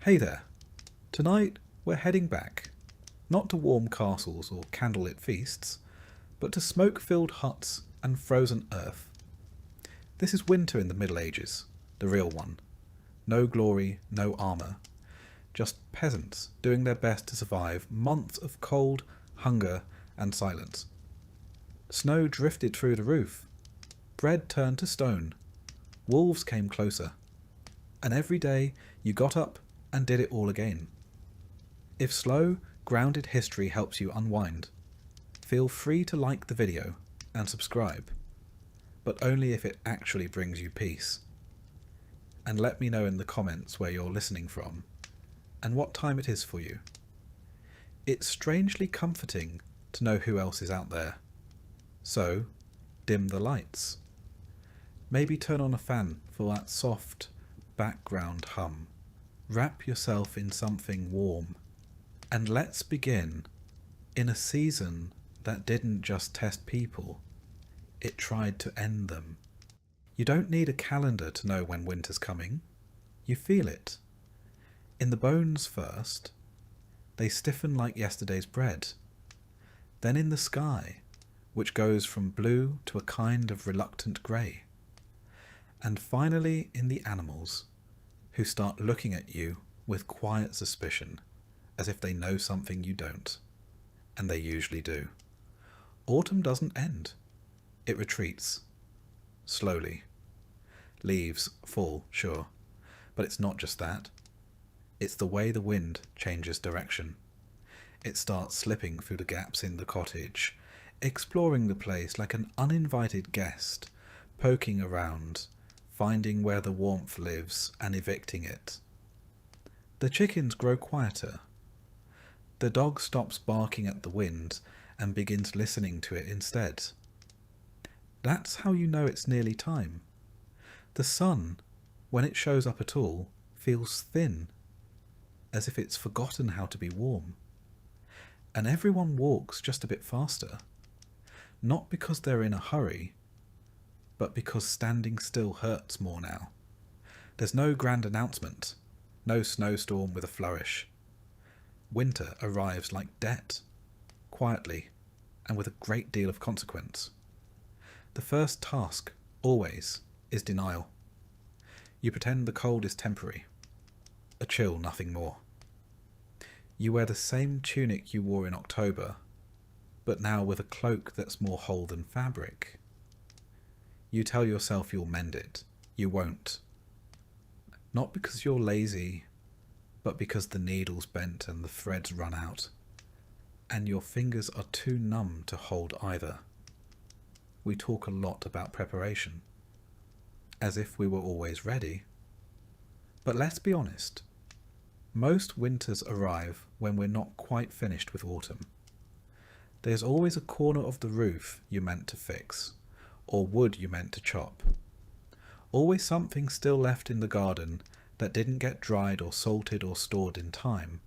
Hey there. Tonight we're heading back, not to warm castles or candlelit feasts, but to smoke-filled huts and frozen earth. This is winter in the Middle Ages, the real one. No glory, no armour. Just peasants doing their best to survive months of cold, hunger and silence. Snow drifted through the roof. Bread turned to stone. Wolves came closer. And every day you got up and did it all again. If slow, grounded history helps you unwind, feel free to like the video and subscribe, but only if it actually brings you peace. And let me know in the comments where you're listening from and what time it is for you. It's strangely comforting to know who else is out there. So, dim the lights. Maybe turn on a fan for that soft background hum. Wrap yourself in something warm. And let's begin in a season that didn't just test people, it tried to end them. You don't need a calendar to know when winter's coming. You feel it. In the bones first, they stiffen like yesterday's bread. Then in the sky, which goes from blue to a kind of reluctant grey. And finally in the animals, who start looking at you with quiet suspicion, as if they know something you don't. And they usually do. Autumn doesn't end. It retreats. Slowly. Leaves fall, sure. But it's not just that. It's the way the wind changes direction. It starts slipping through the gaps in the cottage, exploring the place like an uninvited guest, poking around, finding where the warmth lives and evicting it. The chickens grow quieter. The dog stops barking at the wind and begins listening to it instead. That's how you know it's nearly time. The sun, when it shows up at all, feels thin, as if it's forgotten how to be warm. And everyone walks just a bit faster, not because they're in a hurry, but because standing still hurts more now. There's no grand announcement, no snowstorm with a flourish. Winter arrives like debt, quietly, and with a great deal of consequence. The first task, always, is denial. You pretend the cold is temporary, a chill, nothing more. You wear the same tunic you wore in October, but now with a cloak that's more whole than fabric. You tell yourself you'll mend it. You won't. Not because you're lazy, but because the needle's bent and the threads run out, and your fingers are too numb to hold either. We talk a lot about preparation, as if we were always ready. But let's be honest, most winters arrive when we're not quite finished with autumn. There's always a corner of the roof you meant to fix, or wood you meant to chop. Always something still left in the garden that didn't get dried or salted or stored in time.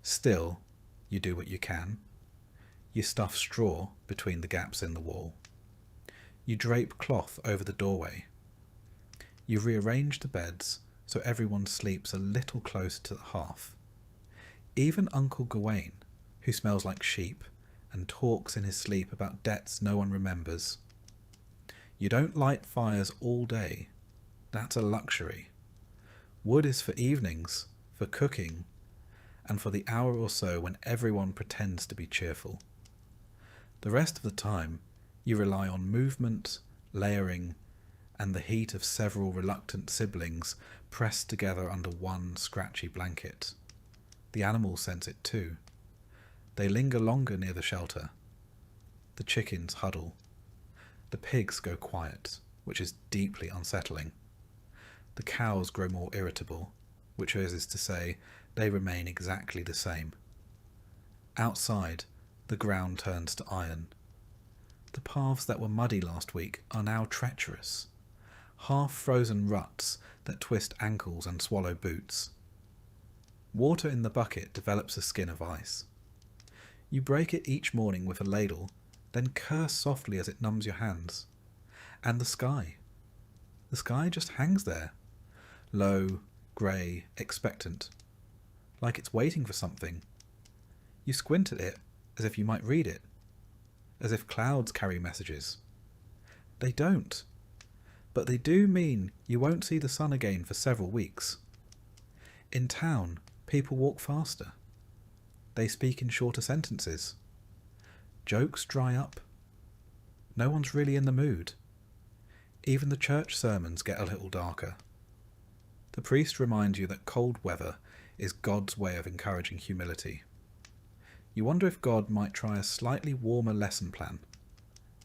Still, you do what you can. You stuff straw between the gaps in the wall. You drape cloth over the doorway. You rearrange the beds so everyone sleeps a little closer to the hearth. Even Uncle Gawain, who smells like sheep and talks in his sleep about debts no one remembers. You don't light fires all day. That's a luxury. Wood is for evenings, for cooking, and for the hour or so when everyone pretends to be cheerful. The rest of the time, you rely on movement, layering, and the heat of several reluctant siblings pressed together under one scratchy blanket. The animals sense it too. They linger longer near the shelter. The chickens huddle. The pigs go quiet, which is deeply unsettling. The cows grow more irritable, which is to say, they remain exactly the same. Outside, the ground turns to iron. The paths that were muddy last week are now treacherous, half-frozen ruts that twist ankles and swallow boots. Water in the bucket develops a skin of ice. You break it each morning with a ladle, then curse softly as it numbs your hands. And the sky. The sky just hangs there, low, grey, expectant, like it's waiting for something. You squint at it as if you might read it, as if clouds carry messages. They don't, but they do mean you won't see the sun again for several weeks. In town, people walk faster. They speak in shorter sentences. Jokes dry up. No one's really in the mood. Even the church sermons get a little darker. The priest reminds you that cold weather is God's way of encouraging humility. You wonder if God might try a slightly warmer lesson plan.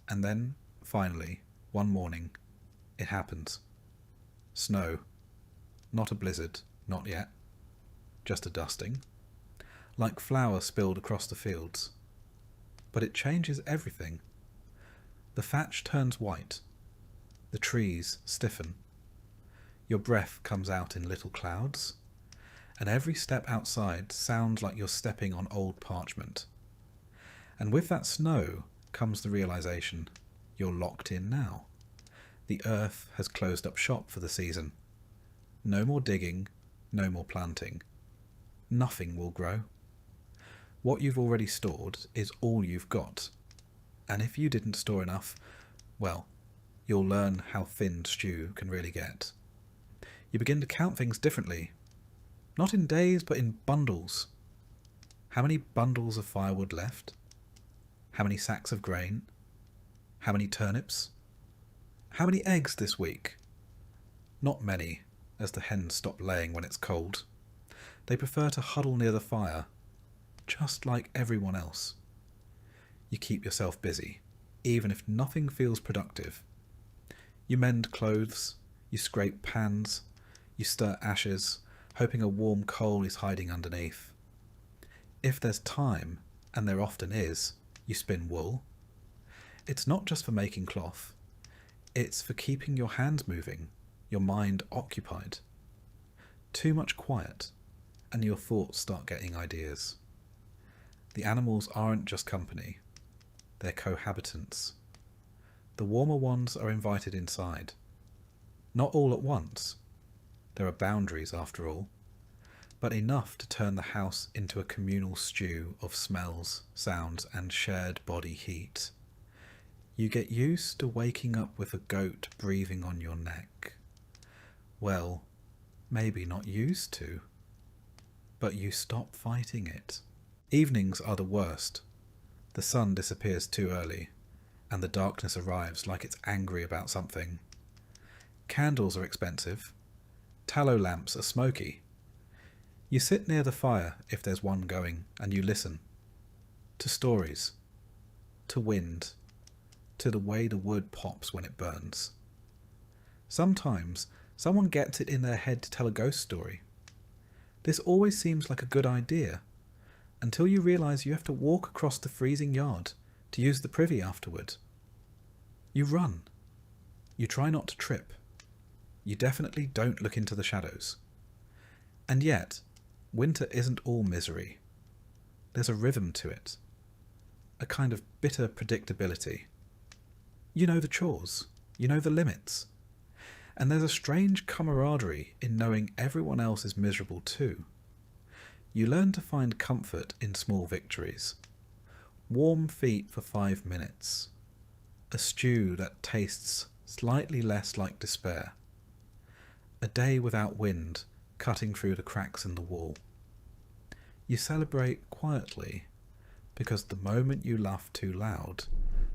And then, finally, one morning, it happens. Snow. Not a blizzard, not yet. Just a dusting. Like flour spilled across the fields. But it changes everything. The thatch turns white. The trees stiffen. Your breath comes out in little clouds, and every step outside sounds like you're stepping on old parchment. And with that snow comes the realization you're locked in now. The earth has closed up shop for the season. No more digging, no more planting. Nothing will grow. What you've already stored is all you've got. And if you didn't store enough, well, you'll learn how thin stew can really get. You begin to count things differently. Not in days, but in bundles. How many bundles of firewood left? How many sacks of grain? How many turnips? How many eggs this week? Not many, as the hens stop laying when it's cold. They prefer to huddle near the fire, just like everyone else. You keep yourself busy, even if nothing feels productive. You mend clothes, you scrape pans, you stir ashes, hoping a warm coal is hiding underneath. If there's time, and there often is, you spin wool. It's not just for making cloth. It's for keeping your hands moving, your mind occupied. Too much quiet, and your thoughts start getting ideas. The animals aren't just company. They're cohabitants. The warmer ones are invited inside. Not all at once. There are boundaries after all, but enough to turn the house into a communal stew of smells, sounds, and shared body heat. You get used to waking up with a goat breathing on your neck. Well, maybe not used to, but you stop fighting it. Evenings are the worst. The sun disappears too early, and the darkness arrives like it's angry about something. Candles are expensive. Tallow lamps are smoky. You sit near the fire, if there's one going, and you listen. To stories. To wind. To the way the wood pops when it burns. Sometimes someone gets it in their head to tell a ghost story. This always seems like a good idea, until you realise you have to walk across the freezing yard to use the privy afterward. You run. You try not to trip. You definitely don't look into the shadows. And yet, winter isn't all misery. There's a rhythm to it. A kind of bitter predictability. You know the chores. You know the limits. And there's a strange camaraderie in knowing everyone else is miserable too. You learn to find comfort in small victories. Warm feet for 5 minutes. A stew that tastes slightly less like despair. A day without wind cutting through the cracks in the wall. You celebrate quietly, because the moment you laugh too loud,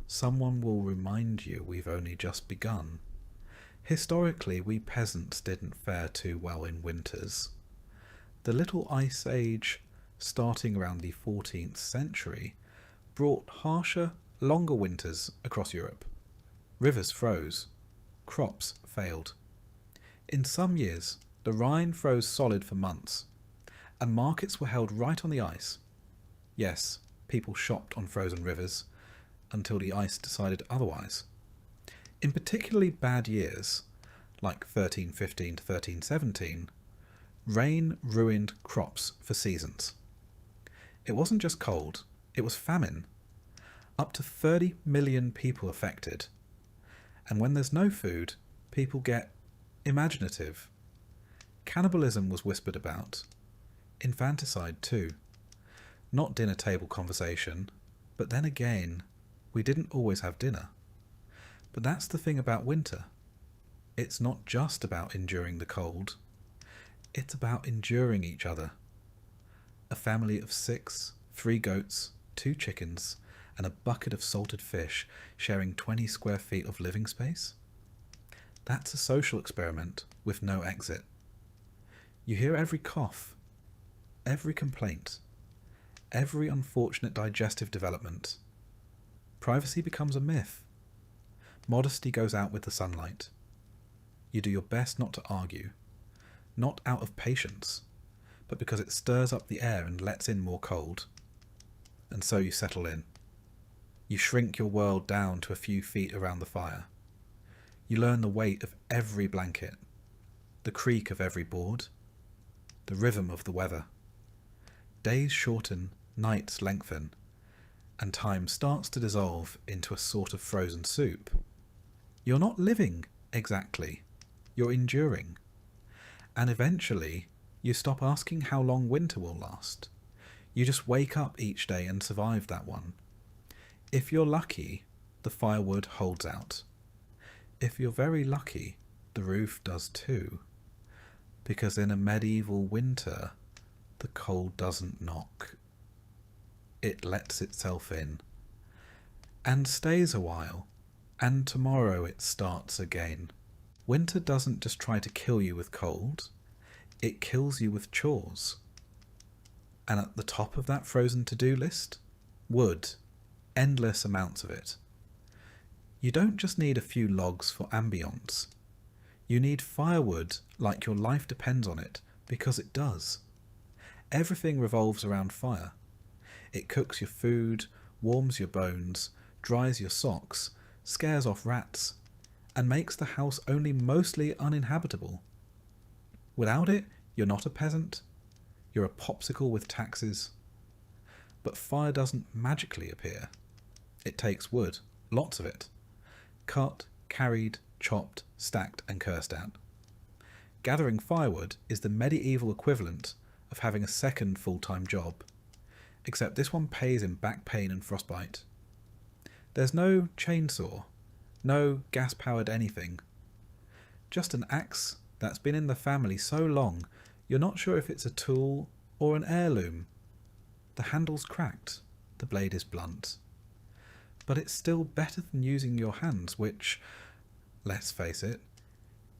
someone will remind you we've only just begun. Historically, we peasants didn't fare too well in winters. The little ice age, starting around the 14th century, brought harsher, longer winters across Europe. Rivers froze. Crops failed. In some years, the Rhine froze solid for months, and markets were held right on the ice. Yes, people shopped on frozen rivers, until the ice decided otherwise. In particularly bad years, like 1315 to 1317, rain ruined crops for seasons. It wasn't just cold, it was famine. Up to 30 million people affected. And when there's no food, people get imaginative. Cannibalism was whispered about. Infanticide too. Not dinner table conversation, but then again, we didn't always have dinner. But that's the thing about winter. It's not just about enduring the cold. It's about enduring each other. A family of 6, 3 goats, 2 chickens, and a bucket of salted fish sharing 20 square feet of living space? That's a social experiment with no exit. You hear every cough, every complaint, every unfortunate digestive development. Privacy becomes a myth. Modesty goes out with the sunlight. You do your best not to argue, not out of patience, but because it stirs up the air and lets in more cold. And so you settle in. You shrink your world down to a few feet around the fire. You learn the weight of every blanket, the creak of every board, the rhythm of the weather. Days shorten, nights lengthen, and time starts to dissolve into a sort of frozen soup. You're not living, exactly. You're enduring. And eventually, you stop asking how long winter will last. You just wake up each day and survive that one. If you're lucky, the firewood holds out. If you're very lucky, the roof does too. Because in a medieval winter, the cold doesn't knock. It lets itself in. And stays a while. And tomorrow it starts again. Winter doesn't just try to kill you with cold. It kills you with chores. And at the top of that frozen to-do list, wood. Endless amounts of it. You don't just need a few logs for ambience. You need firewood like your life depends on it, because it does. Everything revolves around fire. It cooks your food, warms your bones, dries your socks, scares off rats, and makes the house only mostly uninhabitable. Without it, you're not a peasant. You're a popsicle with taxes. But fire doesn't magically appear. It takes wood, lots of it. Cut, carried, chopped, stacked and cursed at. Gathering firewood is the medieval equivalent of having a second full-time job, except this one pays in back pain and frostbite. There's no chainsaw, no gas-powered anything. Just an axe that's been in the family so long you're not sure if it's a tool or an heirloom. The handle's cracked, the blade is blunt. But it's still better than using your hands, which, let's face it,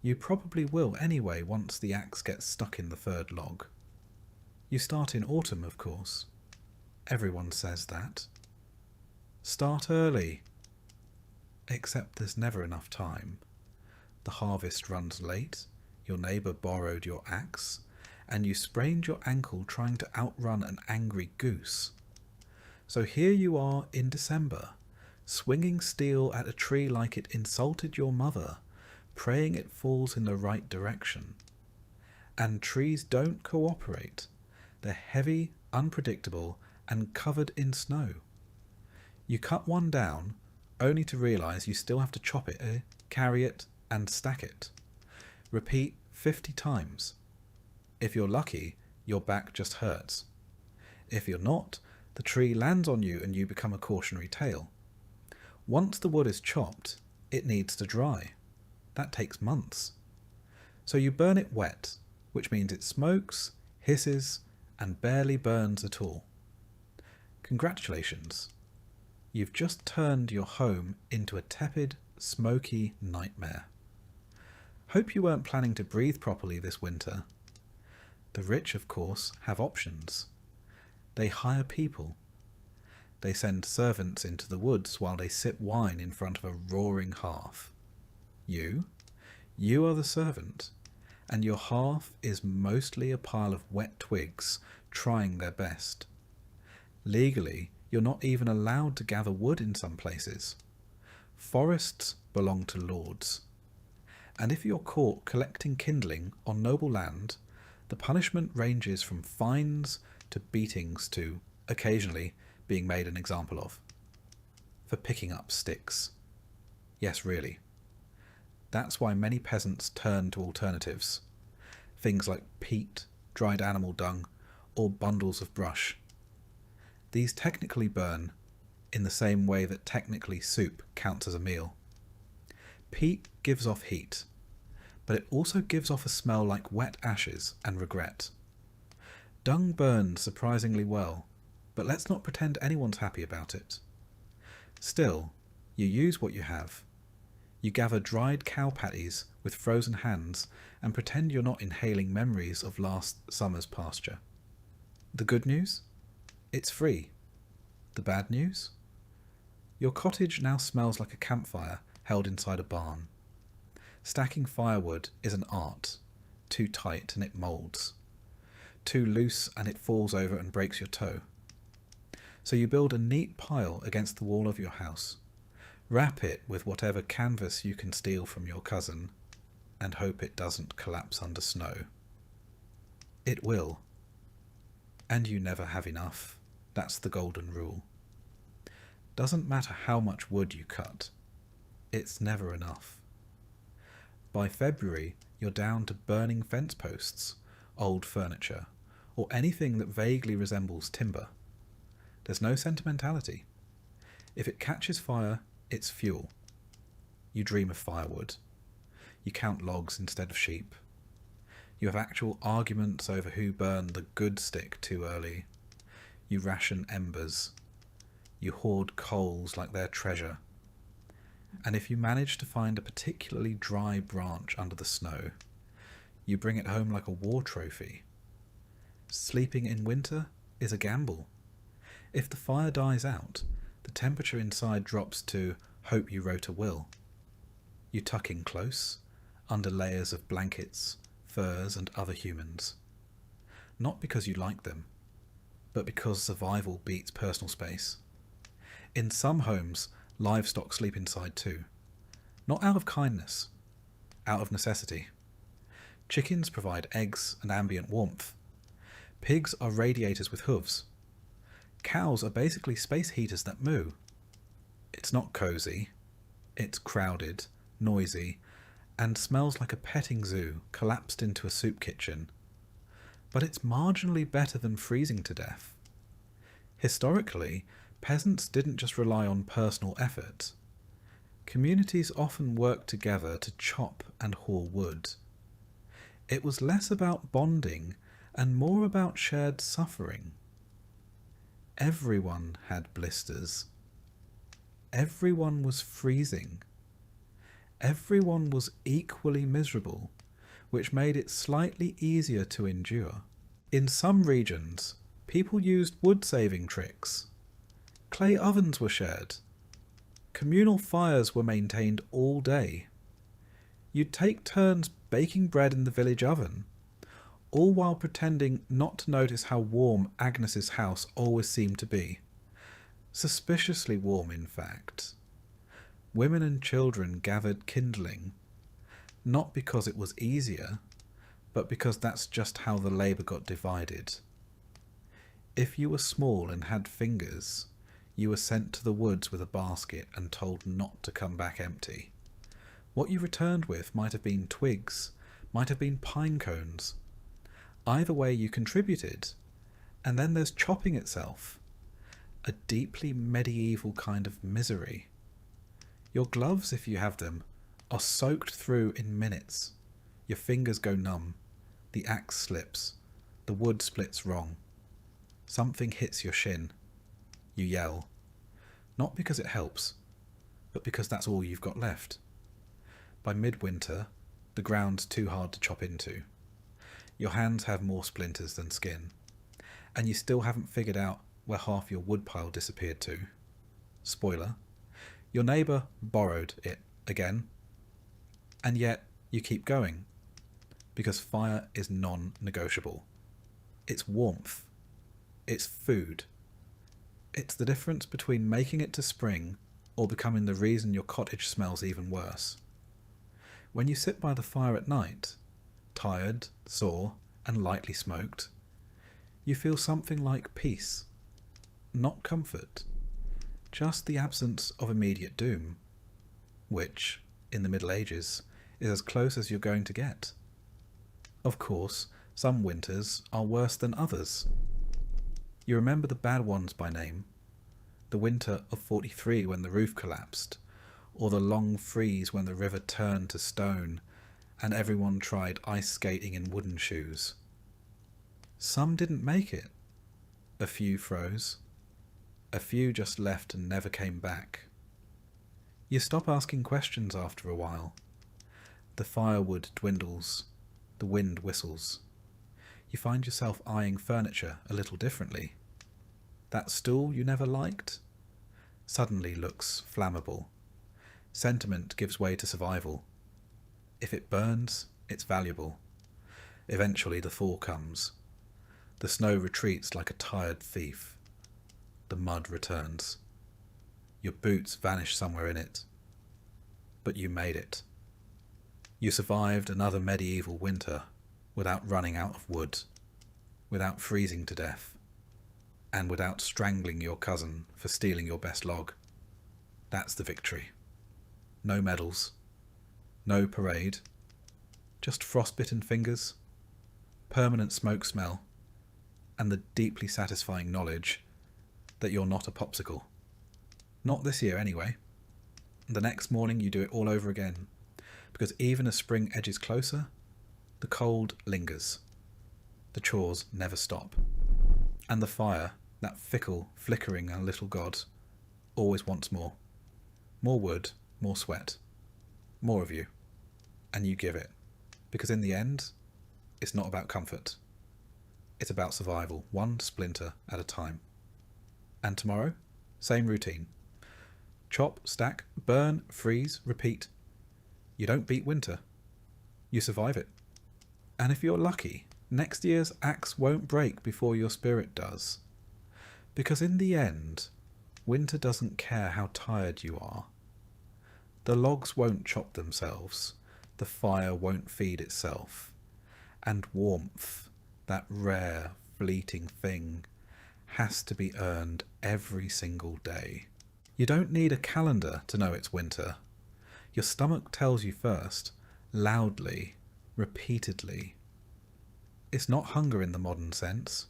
you probably will anyway once the axe gets stuck in the 3rd log. You start in autumn, of course. Everyone says that. Start early. Except there's never enough time. The harvest runs late, your neighbour borrowed your axe, and you sprained your ankle trying to outrun an angry goose. So here you are in December, swinging steel at a tree like it insulted your mother, praying it falls in the right direction. And trees don't cooperate. They're heavy, unpredictable, and covered in snow. You cut one down, only to realise you still have to chop it, carry it, and stack it. Repeat 50 times. If you're lucky, your back just hurts. If you're not, the tree lands on you and you become a cautionary tale. Once the wood is chopped, it needs to dry. That takes months. So you burn it wet, which means it smokes, hisses, and barely burns at all. Congratulations. You've just turned your home into a tepid, smoky nightmare. Hope you weren't planning to breathe properly this winter. The rich, of course, have options. They hire people. They send servants into the woods while they sip wine in front of a roaring hearth. You are the servant, and your hearth is mostly a pile of wet twigs trying their best. Legally, you're not even allowed to gather wood in some places. Forests belong to lords. And if you're caught collecting kindling on noble land, the punishment ranges from fines to beatings to, occasionally, being made an example of. For picking up sticks. Yes, really. That's why many peasants turn to alternatives. things like peat, dried animal dung, or bundles of brush. These technically burn in the same way that technically soup counts as a meal. Peat gives off heat, but it also gives off a smell like wet ashes and regret. Dung burns surprisingly well, but let's not pretend anyone's happy about it. Still, you use what you have. You gather dried cow patties with frozen hands and pretend you're not inhaling memories of last summer's pasture. The good news? It's free. The bad news? Your cottage now smells like a campfire held inside a barn. Stacking firewood is an art. Too tight and it moulds. Too loose and it falls over and breaks your toe. So you build a neat pile against the wall of your house, wrap it with whatever canvas you can steal from your cousin, and hope it doesn't collapse under snow. It will. And you never have enough. That's the golden rule. Doesn't matter how much wood you cut. It's never enough. By February, you're down to burning fence posts, old furniture, or anything that vaguely resembles timber. There's no sentimentality. If it catches fire, it's fuel. You dream of firewood. You count logs instead of sheep. You have actual arguments over who burned the good stick too early. You ration embers. You hoard coals like they're treasure. And if you manage to find a particularly dry branch under the snow, you bring it home like a war trophy. Sleeping in winter is a gamble. If the fire dies out, the temperature inside drops to hope you wrote a will. You tuck in close, under layers of blankets, furs and other humans. Not because you like them, but because survival beats personal space. In some homes, livestock sleep inside too. Not out of kindness, out of necessity. Chickens provide eggs and ambient warmth. Pigs are radiators with hooves. Cows are basically space heaters that moo. It's not cosy. It's crowded, noisy, and smells like a petting zoo collapsed into a soup kitchen. But it's marginally better than freezing to death. Historically, peasants didn't just rely on personal effort. Communities often worked together to chop and haul wood. It was less about bonding and more about shared suffering. Everyone had blisters. Everyone was freezing. Everyone was equally miserable, which made it slightly easier to endure. In some regions, people used wood-saving tricks. Clay ovens were shared. Communal fires were maintained all day. You'd take turns baking bread in the village oven, all while pretending not to notice how warm Agnes's house always seemed to be. Suspiciously warm, in fact. Women and children gathered kindling, not because it was easier, but because that's just how the labour got divided. If you were small and had fingers, you were sent to the woods with a basket and told not to come back empty. What you returned with might have been twigs, might have been pine cones. Either way you contributed, and then there's chopping itself, a deeply medieval kind of misery. Your gloves, if you have them, are soaked through in minutes. Your fingers go numb, the axe slips, the wood splits wrong. Something hits your shin. You yell, not because it helps, but because that's all you've got left. By midwinter, the ground's too hard to chop into. Your hands have more splinters than skin, and you still haven't figured out where half your woodpile disappeared to. Spoiler, your neighbour borrowed it again, and yet you keep going, because fire is non-negotiable. It's warmth. It's food. It's the difference between making it to spring or becoming the reason your cottage smells even worse. When you sit by the fire at night, tired, sore, and lightly smoked, you feel something like peace. Not comfort, just the absence of immediate doom, which, in the Middle Ages, is as close as you're going to get. Of course, some winters are worse than others. You remember the bad ones by name. The winter of 43 when the roof collapsed, or the long freeze when the river turned to stone and everyone tried ice skating in wooden shoes. Some didn't make it. A few froze. A few just left and never came back. You stop asking questions after a while. The firewood dwindles. The wind whistles. You find yourself eyeing furniture a little differently. That stool you never liked suddenly looks flammable. Sentiment gives way to survival. If it burns, it's valuable. Eventually the fall comes. The snow retreats like a tired thief. The mud returns. Your boots vanish somewhere in it. But you made it. You survived another medieval winter without running out of wood, without freezing to death, and without strangling your cousin for stealing your best log. That's the victory. No medals, no parade, just frostbitten fingers, permanent smoke smell, and the deeply satisfying knowledge that you're not a popsicle. Not this year anyway. The next morning you do it all over again, because even as spring edges closer, the cold lingers. The chores never stop. And the fire, that fickle, flickering little god, always wants more. More wood, more sweat, more of you. And you give it. Because in the end, it's not about comfort. It's about survival, one splinter at a time. And tomorrow, same routine. Chop, stack, burn, freeze, repeat. You don't beat winter. You survive it. And if you're lucky, next year's axe won't break before your spirit does. Because in the end, winter doesn't care how tired you are. The logs won't chop themselves. The fire won't feed itself. And warmth, that rare, fleeting thing, has to be earned every single day. You don't need a calendar to know it's winter. Your stomach tells you first, loudly, repeatedly. It's not hunger in the modern sense.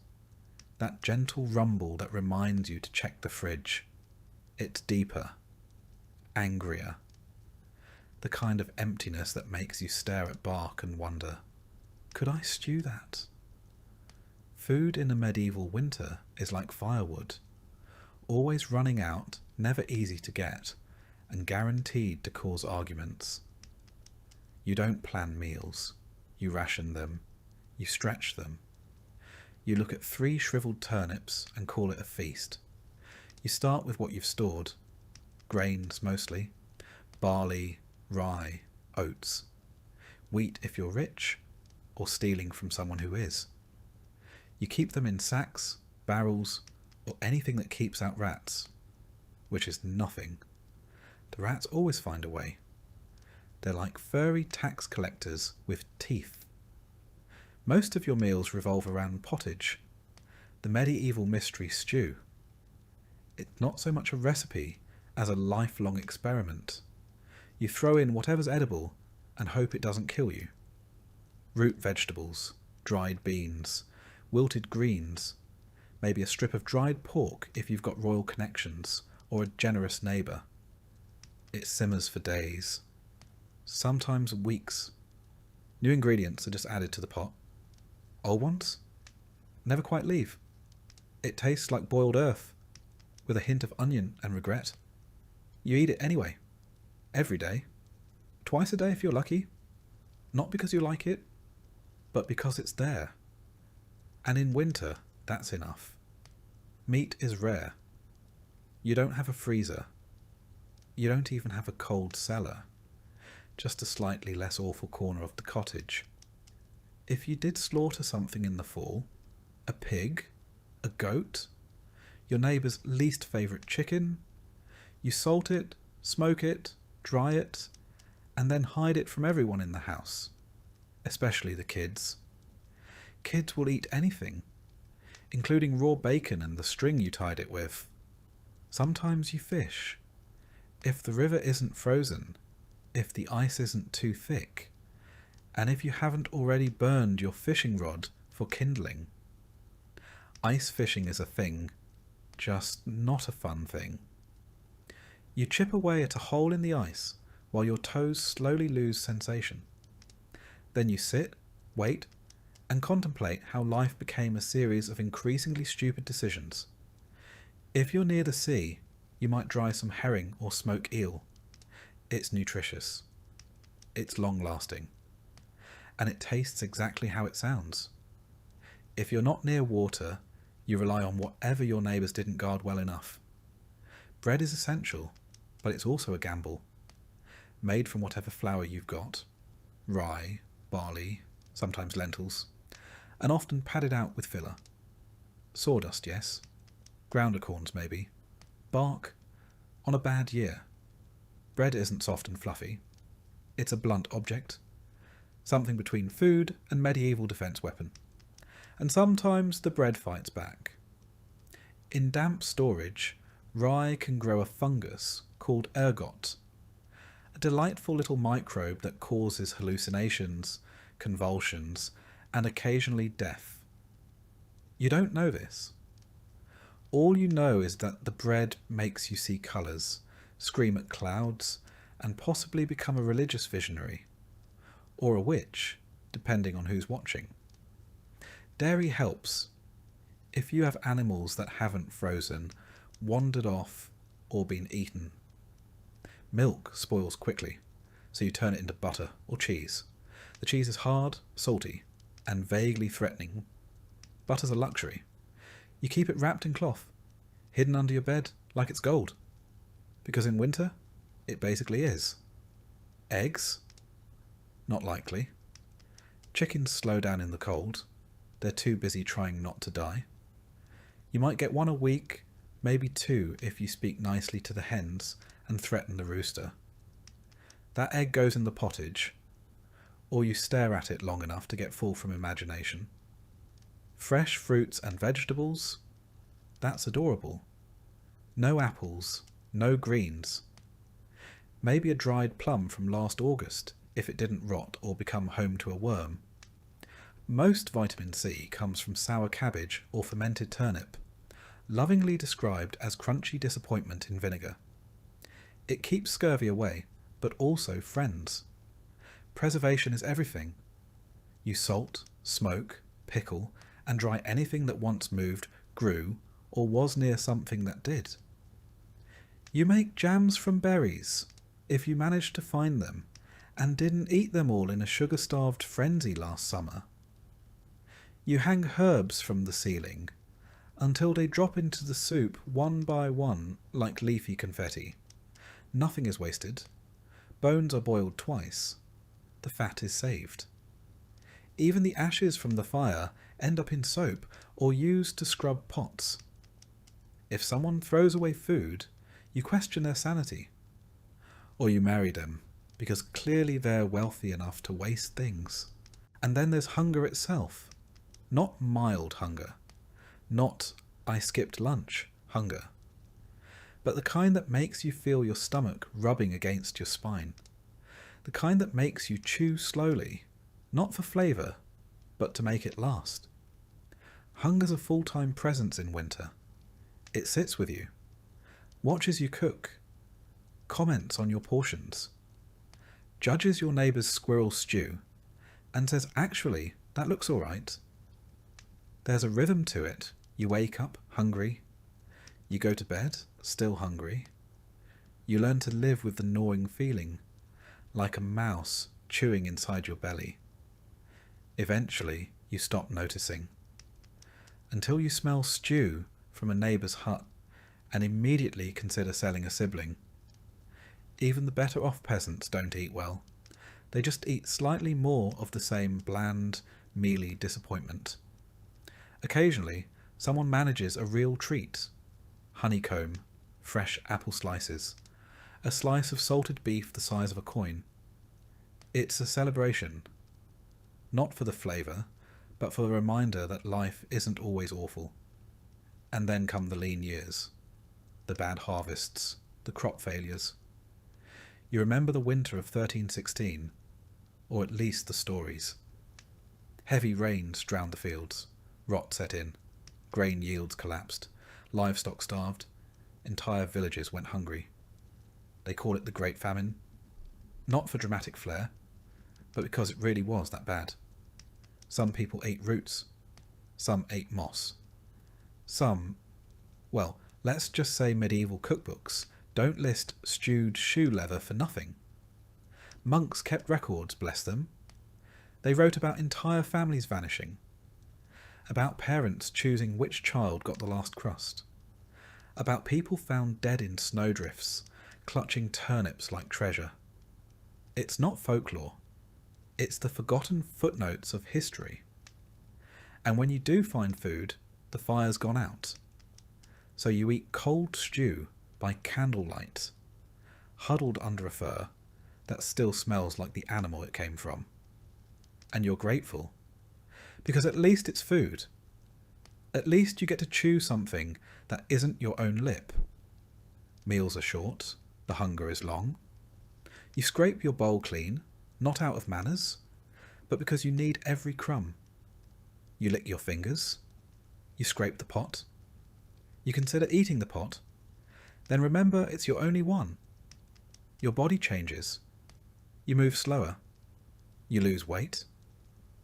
That gentle rumble that reminds you to check the fridge. It's deeper, angrier. The kind of emptiness that makes you stare at bark and wonder, could I stew that? Food in a medieval winter is like firewood. Always running out, never easy to get, and guaranteed to cause arguments. You don't plan meals. You ration them. You stretch them. You look at 3 shriveled turnips and call it a feast. You start with what you've stored. Grains mostly. Barley, rye, oats. Wheat if you're rich, or stealing from someone who is. You keep them in sacks, barrels, or anything that keeps out rats. Which is nothing. The rats always find a way. They're like furry tax collectors with teeth. Most of your meals revolve around pottage, the medieval mystery stew. It's not so much a recipe as a lifelong experiment. You throw in whatever's edible and hope it doesn't kill you. Root vegetables, dried beans, wilted greens, maybe a strip of dried pork if you've got royal connections or a generous neighbour. It simmers for days, sometimes weeks. New ingredients are just added to the pot. Old ones never quite leave. It tastes like boiled earth, with a hint of onion and regret. You eat it anyway, every day, twice a day if you're lucky, not because you like it, but because it's there. And in winter, that's enough. Meat is rare. You don't have a freezer. You don't even have a cold cellar, just a slightly less awful corner of the cottage. If you did slaughter something in the fall, a pig, a goat, your neighbour's least favourite chicken, you salt it, smoke it, dry it, and then hide it from everyone in the house, especially the kids. Kids will eat anything, including raw bacon and the string you tied it with. Sometimes you fish. If the river isn't frozen, if the ice isn't too thick, And if you haven't already burned your fishing rod for kindling. Ice fishing is a thing, just not a fun thing. You chip away at a hole in the ice while your toes slowly lose sensation. Then you sit, wait, and contemplate how life became a series of increasingly stupid decisions. If you're near the sea, you might dry some herring or smoke eel. It's nutritious. It's long-lasting. And it tastes exactly how it sounds. If you're not near water, you rely on whatever your neighbours didn't guard well enough. Bread is essential, but it's also a gamble. Made from whatever flour you've got, rye, barley, sometimes lentils, and often padded out with filler. Sawdust, yes. Grounder corns, maybe. Bark, on a bad year. Bread isn't soft and fluffy. It's a blunt object. Something between food and medieval defence weapon. And sometimes the bread fights back. In damp storage, rye can grow a fungus called ergot, a delightful little microbe that causes hallucinations, convulsions, and occasionally death. You don't know this. All you know is that the bread makes you see colours, scream at clouds, and possibly become a religious visionary, or a witch, depending on who's watching. Dairy helps. If you have animals that haven't frozen, wandered off, or been eaten. Milk spoils quickly, so you turn it into butter or cheese. The cheese is hard, salty, and vaguely threatening. Butter's a luxury. You keep it wrapped in cloth, hidden under your bed like it's gold. Because in winter, it basically is. Eggs? Not likely. Chickens slow down in the cold. They're too busy trying not to die. You might get one a week, maybe two if you speak nicely to the hens and threaten the rooster. That egg goes in the pottage, or you stare at it long enough to get full from imagination. Fresh fruits and vegetables? That's adorable. No apples, no greens. Maybe a dried plum from last August, if it didn't rot or become home to a worm. Most vitamin C comes from sour cabbage or fermented turnip, lovingly described as crunchy disappointment in vinegar. It keeps scurvy away, but also friends. Preservation is everything. You salt, smoke, pickle, and dry anything that once moved, grew, or was near something that did. You make jams from berries, if you managed to find them, and didn't eat them all in a sugar-starved frenzy last summer. You hang herbs from the ceiling, until they drop into the soup one by one like leafy confetti. Nothing is wasted. Bones are boiled twice. The fat is saved. Even the ashes from the fire end up in soap or used to scrub pots. If someone throws away food, you question their sanity. Or you marry them, because clearly they're wealthy enough to waste things. And then there's hunger itself. Not mild hunger. Not I skipped lunch hunger. But the kind that makes you feel your stomach rubbing against your spine. The kind that makes you chew slowly, not for flavour, but to make it last. Hunger's a full-time presence in winter. It sits with you, watches you cook, comments on your portions, judges your neighbour's squirrel stew, and says, actually, that looks all right. There's a rhythm to it. You wake up hungry. You go to bed still hungry. You learn to live with the gnawing feeling, like a mouse chewing inside your belly. Eventually, you stop noticing. Until you smell stew from a neighbour's hut and immediately consider selling a sibling. Even the better off peasants don't eat well. They just eat slightly more of the same bland, mealy disappointment. Occasionally, someone manages a real treat. Honeycomb, fresh apple slices, a slice of salted beef the size of a coin. It's a celebration. Not for the flavour, but for the reminder that life isn't always awful. And then come the lean years, the bad harvests, the crop failures. You remember the winter of 1316, or at least the stories. Heavy rains drowned the fields, rot set in, grain yields collapsed, livestock starved, entire villages went hungry. They call it the Great Famine, not for dramatic flair, but because it really was that bad. Some people ate roots, some ate moss. Some, well, let's just say medieval cookbooks don't list stewed shoe leather for nothing. Monks kept records, bless them. They wrote about entire families vanishing, about parents choosing which child got the last crust, about people found dead in snowdrifts, clutching turnips like treasure. It's not folklore. It's the forgotten footnotes of history. And when you do find food, the fire's gone out. So you eat cold stew by candlelight, huddled under a fur that still smells like the animal it came from. And you're grateful, because at least it's food. At least you get to chew something that isn't your own lip. Meals are short, the hunger is long. You scrape your bowl clean, not out of manners, but because you need every crumb. You lick your fingers, you scrape the pot, you consider eating the pot, then remember it's your only one. Your body changes, you move slower, you lose weight.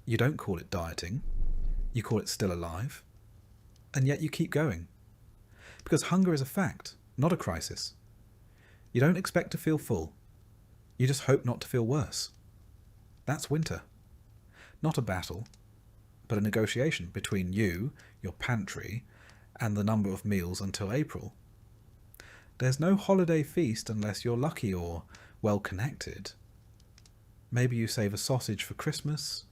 You don't call it dieting, you call it still alive, and yet you keep going. Because hunger is a fact, not a crisis. You don't expect to feel full, you just hope not to feel worse. That's winter. Not a battle, but a negotiation between you, your pantry, and the number of meals until April. There's no holiday feast unless you're lucky or well connected. Maybe you save a sausage for Christmas.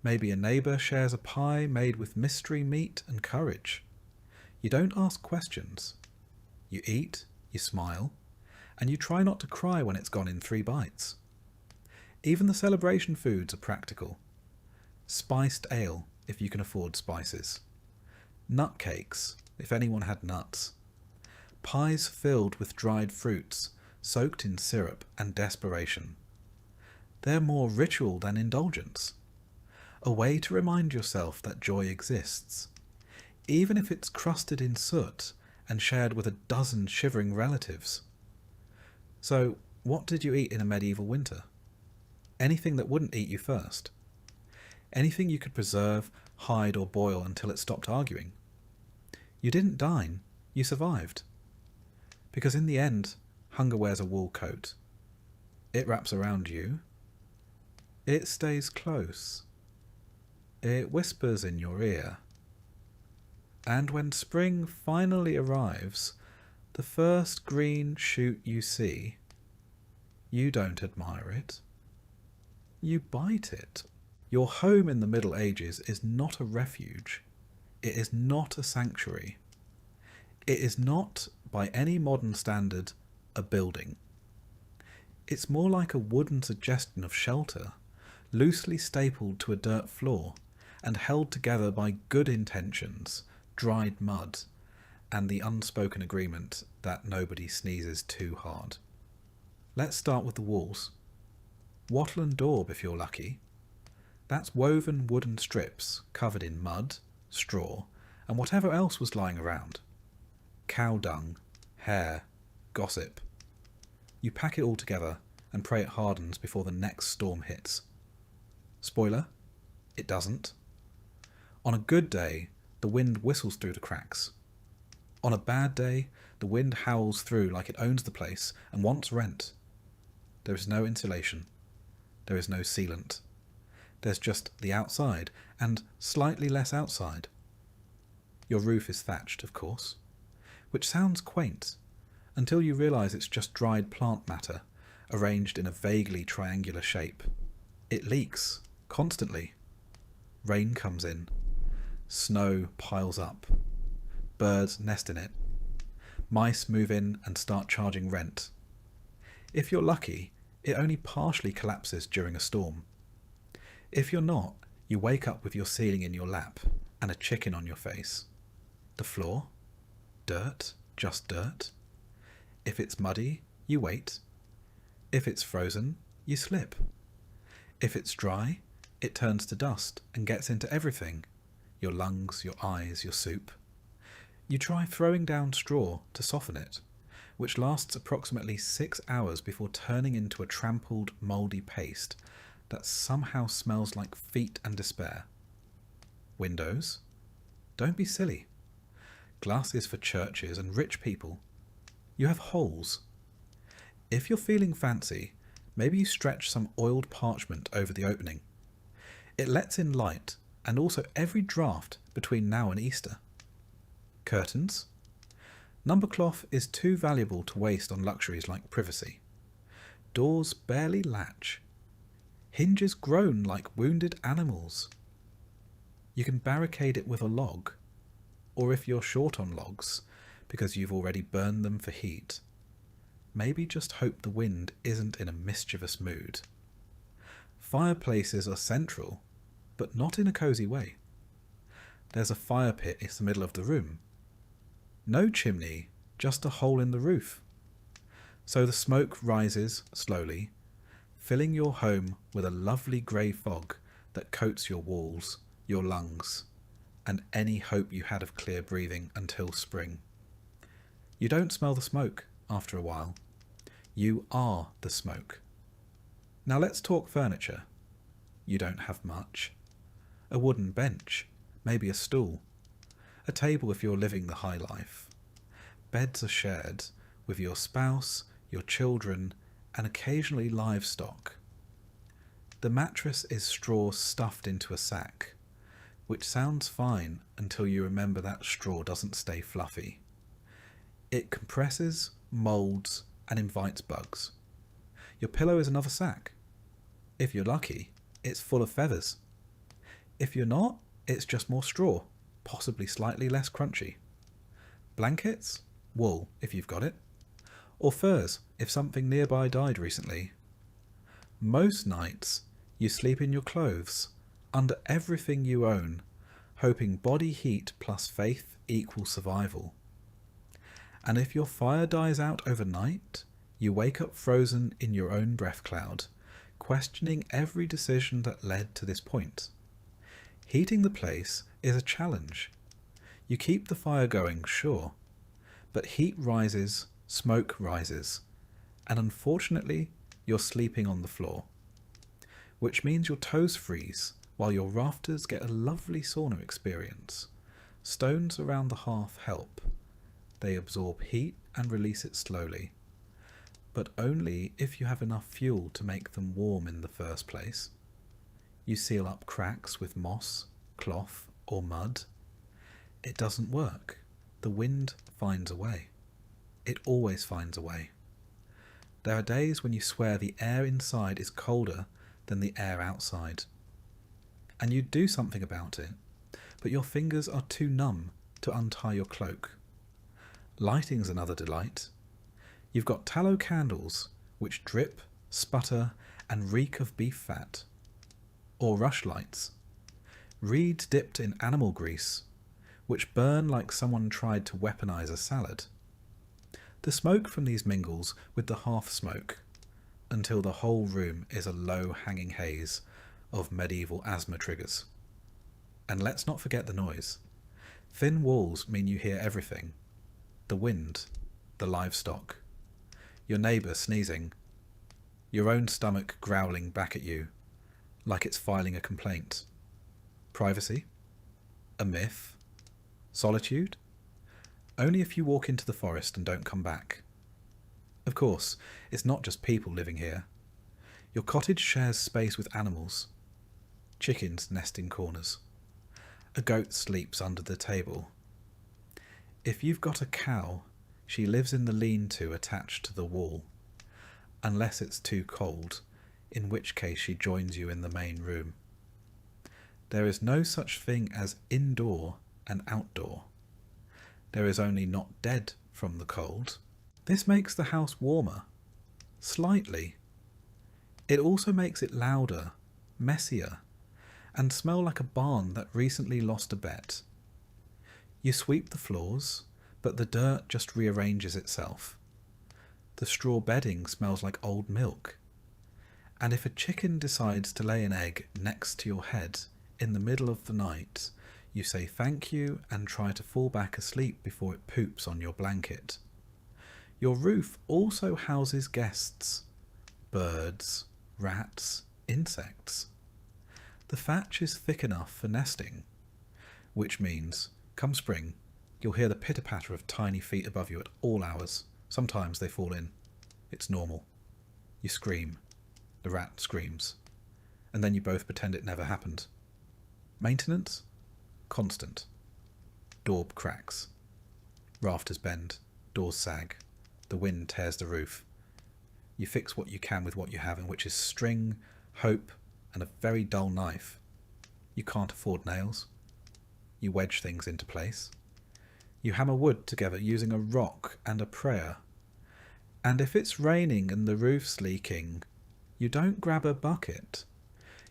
Maybe a neighbour shares a pie made with mystery meat and courage. You don't ask questions. You eat, you smile, and you try not to cry when it's gone in 3 bites. Even the celebration foods are practical. Spiced ale, if you can afford spices. Nut cakes, if anyone had nuts. Pies filled with dried fruits, soaked in syrup and desperation. They're more ritual than indulgence. A way to remind yourself that joy exists, even if it's crusted in soot and shared with a dozen shivering relatives. So, what did you eat in a medieval winter? Anything that wouldn't eat you first. Anything you could preserve, hide or boil until it stopped arguing. You didn't dine, you survived. Because in the end, hunger wears a wool coat. It wraps around you. It stays close. It whispers in your ear. And when spring finally arrives, the first green shoot you see, you don't admire it. You bite it. Your home in the Middle Ages is not a refuge. It is not a sanctuary. It is not, by any modern standard, a building. It's more like a wooden suggestion of shelter, loosely stapled to a dirt floor, and held together by good intentions, dried mud, and the unspoken agreement that nobody sneezes too hard. Let's start with the walls. Wattle and daub if you're lucky. That's woven wooden strips covered in mud, straw, and whatever else was lying around. Cow dung, hair, gossip. You pack it all together and pray it hardens before the next storm hits. Spoiler, it doesn't. On a good day, the wind whistles through the cracks. On a bad day, the wind howls through like it owns the place and wants rent. There is no insulation. There is no sealant. There's just the outside and slightly less outside. Your roof is thatched, of course, which sounds quaint until you realise it's just dried plant matter arranged in a vaguely triangular shape. It leaks constantly. Rain comes in. Snow piles up. Birds nest in it. Mice move in and start charging rent. If you're lucky, it only partially collapses during a storm. If you're not, you wake up with your ceiling in your lap and a chicken on your face. The floor? Dirt? Just dirt? If it's muddy, you wait. If it's frozen, you slip. If it's dry, it turns to dust and gets into everything. Your lungs, your eyes, your soup. You try throwing down straw to soften it, which lasts approximately 6 hours before turning into a trampled, mouldy paste that somehow smells like feet and despair. Windows? Don't be silly. Glass is for churches and rich people. You have holes. If you're feeling fancy, maybe you stretch some oiled parchment over the opening. It lets in light and also every draught between now and Easter. Curtains? Number cloth is too valuable to waste on luxuries like privacy. Doors barely latch. Hinges groan like wounded animals. You can barricade it with a log, or if you're short on logs, because you've already burned them for heat, maybe just hope the wind isn't in a mischievous mood. Fireplaces are central, but not in a cosy way. There's a fire pit in the middle of the room. No chimney, just a hole in the roof. So the smoke rises slowly, filling your home with a lovely grey fog that coats your walls, your lungs, and any hope you had of clear breathing until spring. You don't smell the smoke after a while. You are the smoke. Now let's talk furniture. You don't have much. A wooden bench, maybe a stool. A table if you're living the high life. Beds are shared with your spouse, your children, and occasionally livestock. The mattress is straw stuffed into a sack, which sounds fine until you remember that straw doesn't stay fluffy. It compresses, moulds, and invites bugs. Your pillow is another sack. If you're lucky, it's full of feathers. If you're not, it's just more straw, possibly slightly less crunchy. Blankets? Wool, if you've got it. Or furs, if something nearby died recently. Most nights, you sleep in your clothes, under everything you own, hoping body heat plus faith equals survival. And if your fire dies out overnight, you wake up frozen in your own breath cloud, questioning every decision that led to this point. Heating the place is a challenge. You keep the fire going, sure, but heat rises, smoke rises, and unfortunately, you're sleeping on the floor, which means your toes freeze while your rafters get a lovely sauna experience. Stones around the hearth help. They absorb heat and release it slowly, but only if you have enough fuel to make them warm in the first place. You seal up cracks with moss, cloth, or mud. It doesn't work. The wind finds a way. It always finds a way. There are days when you swear the air inside is colder than the air outside. And you do something about it, but your fingers are too numb to untie your cloak. Lighting's another delight. You've got tallow candles, which drip, sputter, and reek of beef fat. Or rushlights. Reeds dipped in animal grease, which burn like someone tried to weaponize a salad. The smoke from these mingles with the hearth smoke, until the whole room is a low-hanging haze of medieval asthma triggers. And let's not forget the noise. Thin walls mean you hear everything. The wind, the livestock, your neighbour sneezing, your own stomach growling back at you, like it's filing a complaint. Privacy? A myth? Solitude? Only if you walk into the forest and don't come back. Of course, it's not just people living here. Your cottage shares space with animals. Chickens nest in corners. A goat sleeps under the table. If you've got a cow, she lives in the lean-to attached to the wall, unless it's too cold, in which case she joins you in the main room. There is no such thing as indoor and outdoor. There is only not dead from the cold. This makes the house warmer, slightly. It also makes it louder, messier, and smell like a barn that recently lost a bet. You sweep the floors, but the dirt just rearranges itself. The straw bedding smells like old milk. And if a chicken decides to lay an egg next to your head in the middle of the night, you say thank you and try to fall back asleep before it poops on your blanket. Your roof also houses guests, birds, rats, insects. The thatch is thick enough for nesting, which means, come spring, you'll hear the pitter-patter of tiny feet above you at all hours. Sometimes they fall in. It's normal. You scream. The rat screams. And then you both pretend it never happened. Maintenance? Constant. Daub cracks. Rafters bend. Doors sag. The wind tears the roof. You fix what you can with what you have, and which is string, hope, and a very dull knife. You can't afford nails. You wedge things into place. You hammer wood together using a rock and a prayer. And if it's raining and the roof's leaking, you don't grab a bucket.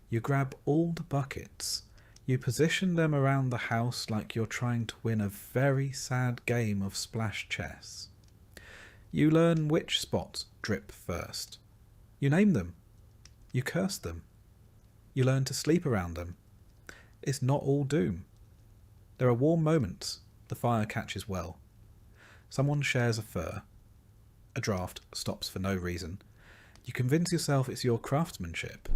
You grab all the buckets. You position them around the house like you're trying to win a very sad game of splash chess. You learn which spots drip first. You name them. You curse them. You learn to sleep around them. It's not all doom. There are warm moments. The fire catches well. Someone shares a fur. A draft stops for no reason. You convince yourself it's your craftsmanship.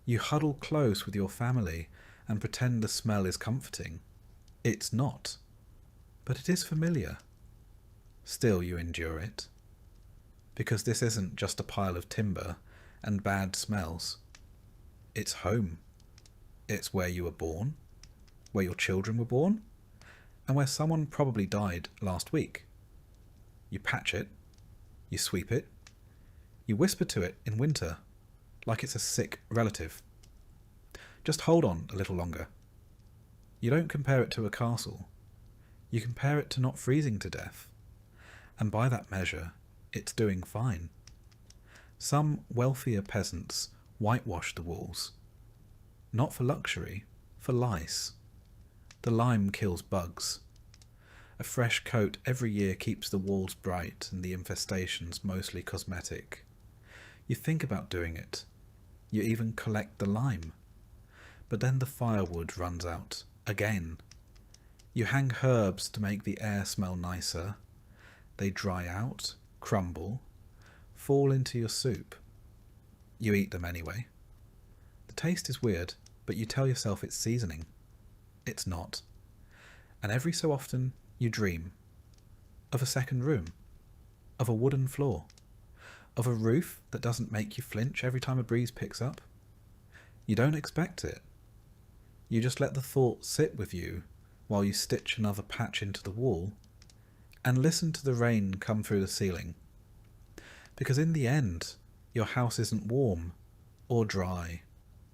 You huddle close with your family and pretend the smell is comforting. It's not. But it is familiar. Still you endure it. Because this isn't just a pile of timber and bad smells. It's home. It's where you were born, where your children were born, and where someone probably died last week. You patch it. You sweep it. You whisper to it in winter, like it's a sick relative. Just hold on a little longer. You don't compare it to a castle. You compare it to not freezing to death. And by that measure, it's doing fine. Some wealthier peasants whitewash the walls. Not for luxury, for lice. The lime kills bugs. A fresh coat every year keeps the walls bright and the infestations mostly cosmetic. You think about doing it. You even collect the lime. But then the firewood runs out again. You hang herbs to make the air smell nicer. They dry out, crumble, fall into your soup. You eat them anyway. The taste is weird, but you tell yourself it's seasoning. It's not. And every so often you dream of a second room, of a wooden floor, of a roof that doesn't make you flinch every time a breeze picks up. You don't expect it. You just let the thought sit with you while you stitch another patch into the wall and listen to the rain come through the ceiling. Because in the end, your house isn't warm or dry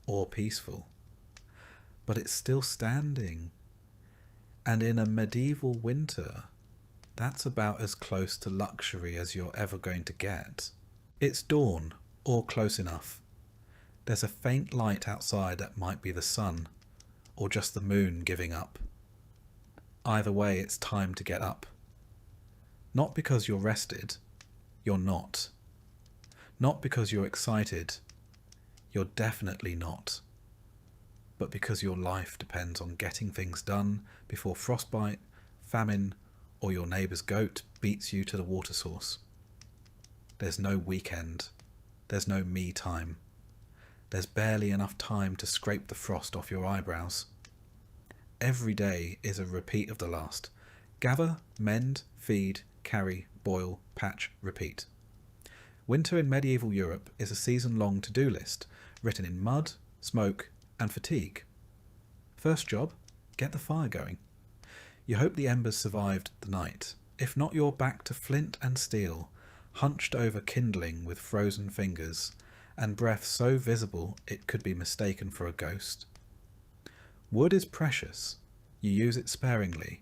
or peaceful, but it's still standing. And in a medieval winter, that's about as close to luxury as you're ever going to get. It's dawn, or close enough. There's a faint light outside that might be the sun, or just the moon giving up. Either way, it's time to get up. Not because you're rested, you're not. Not because you're excited, you're definitely not. But because your life depends on getting things done before frostbite, famine, or your neighbour's goat beats you to the water source. There's no weekend. There's no me time. There's barely enough time to scrape the frost off your eyebrows. Every day is a repeat of the last. Gather, mend, feed, carry, boil, patch, repeat. Winter in medieval Europe is a season-long to-do list, written in mud, smoke, and fatigue. First job, get the fire going. You hope the embers survived the night. If not, you're back to flint and steel, hunched over kindling with frozen fingers, and breath so visible it could be mistaken for a ghost. Wood is precious. You use it sparingly.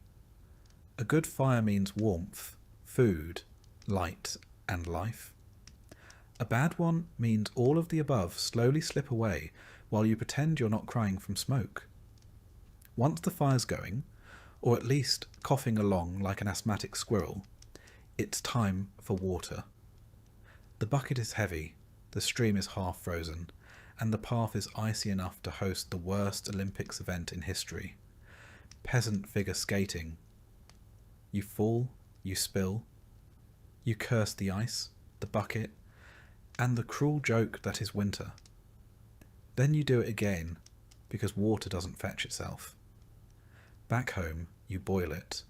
A good fire means warmth, food, light, and life. A bad one means all of the above slowly slip away while you pretend you're not crying from smoke. Once the fire's going, or at least coughing along like an asthmatic squirrel, it's time for water. The bucket is heavy, the The stream is half frozen, and the path is icy enough to host the worst Olympics event in history. Peasant figure skating. You fall, you spill, you curse the ice, the bucket, and the cruel joke that is winter. Then you do it again, because water doesn't fetch itself. Back home, you boil it.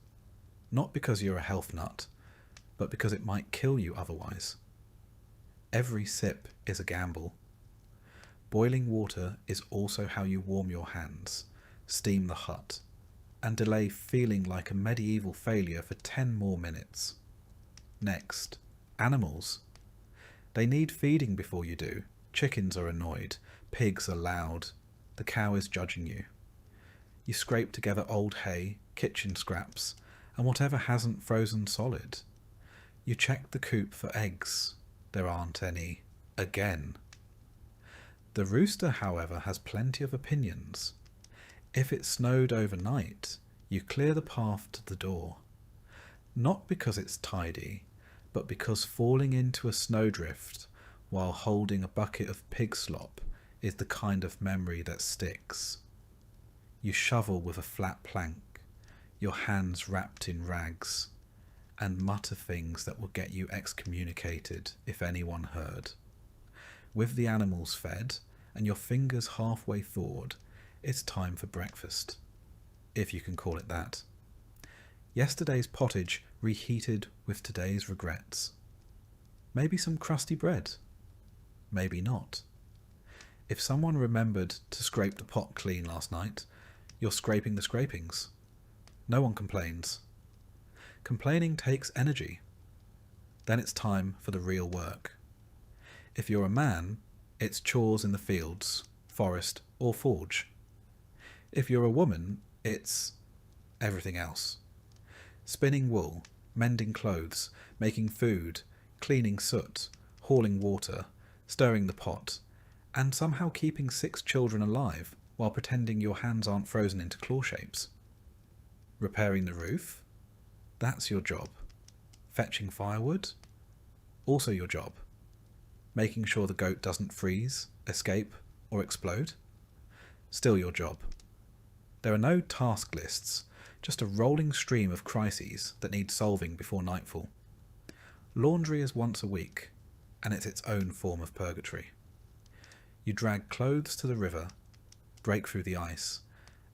Not because you're a health nut, but because it might kill you otherwise. Every sip is a gamble. Boiling water is also how you warm your hands, steam the hut, and delay feeling like a medieval failure for 10 more minutes. Next, animals. They need feeding before you do. Chickens are annoyed, pigs are loud, the cow is judging you. You scrape together old hay, kitchen scraps, and whatever hasn't frozen solid. You check the coop for eggs. There aren't any. Again. The rooster, however, has plenty of opinions. If it snowed overnight, you clear the path to the door. Not because it's tidy, but because falling into a snowdrift while holding a bucket of pig slop is the kind of memory that sticks. You shovel with a flat plank, your hands wrapped in rags, and mutter things that will get you excommunicated if anyone heard. With the animals fed and your fingers halfway thawed, it's time for breakfast, if you can call it that. Yesterday's pottage reheated with today's regrets. Maybe some crusty bread. Maybe not. If someone remembered to scrape the pot clean last night, you're scraping the scrapings. No one complains. Complaining takes energy. Then it's time for the real work. If you're a man, it's chores in the fields, forest, or forge. If you're a woman, it's everything else. Spinning wool, mending clothes, making food, cleaning soot, hauling water, stirring the pot, and somehow keeping 6 children alive while pretending your hands aren't frozen into claw shapes. Repairing the roof? That's your job. Fetching firewood? Also your job. Making sure the goat doesn't freeze, escape, or explode? Still your job. There are no task lists, just a rolling stream of crises that need solving before nightfall. Laundry is once a week, and it's its own form of purgatory. You drag clothes to the river, break through the ice,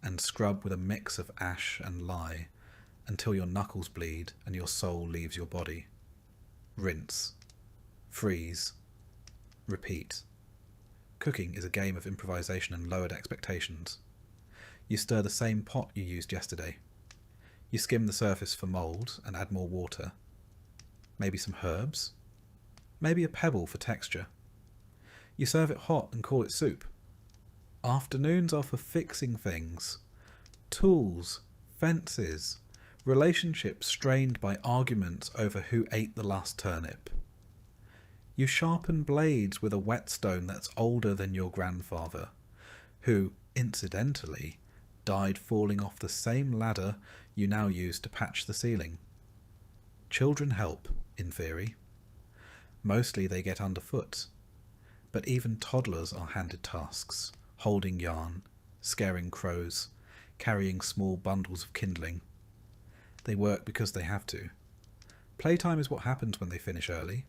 and scrub with a mix of ash and lye until your knuckles bleed and your soul leaves your body. Rinse. Freeze. Repeat. Cooking is a game of improvisation and lowered expectations. You stir the same pot you used yesterday. You skim the surface for mould and add more water. Maybe some herbs. Maybe a pebble for texture. You serve it hot and call it soup. Afternoons are for fixing things. Tools, fences, relationships strained by arguments over who ate the last turnip. You sharpen blades with a whetstone that's older than your grandfather, who, incidentally, died falling off the same ladder you now use to patch the ceiling. Children help, in theory. Mostly they get underfoot, but even toddlers are handed tasks, holding yarn, scaring crows, carrying small bundles of kindling. They work because they have to. Playtime is what happens when they finish early,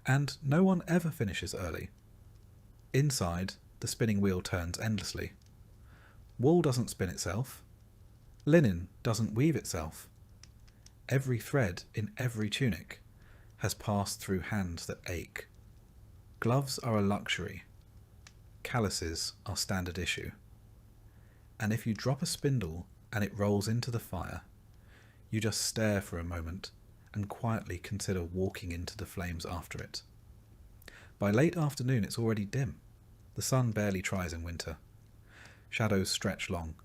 and no one ever finishes early. Inside, the spinning wheel turns endlessly. Wool doesn't spin itself. Linen doesn't weave itself. Every thread in every tunic has passed through hands that ache. Gloves are a luxury. Calluses are standard issue. And if you drop a spindle and it rolls into the fire, you just stare for a moment and quietly consider walking into the flames after it. By late afternoon it's already dim. The sun barely tries in winter. Shadows stretch long.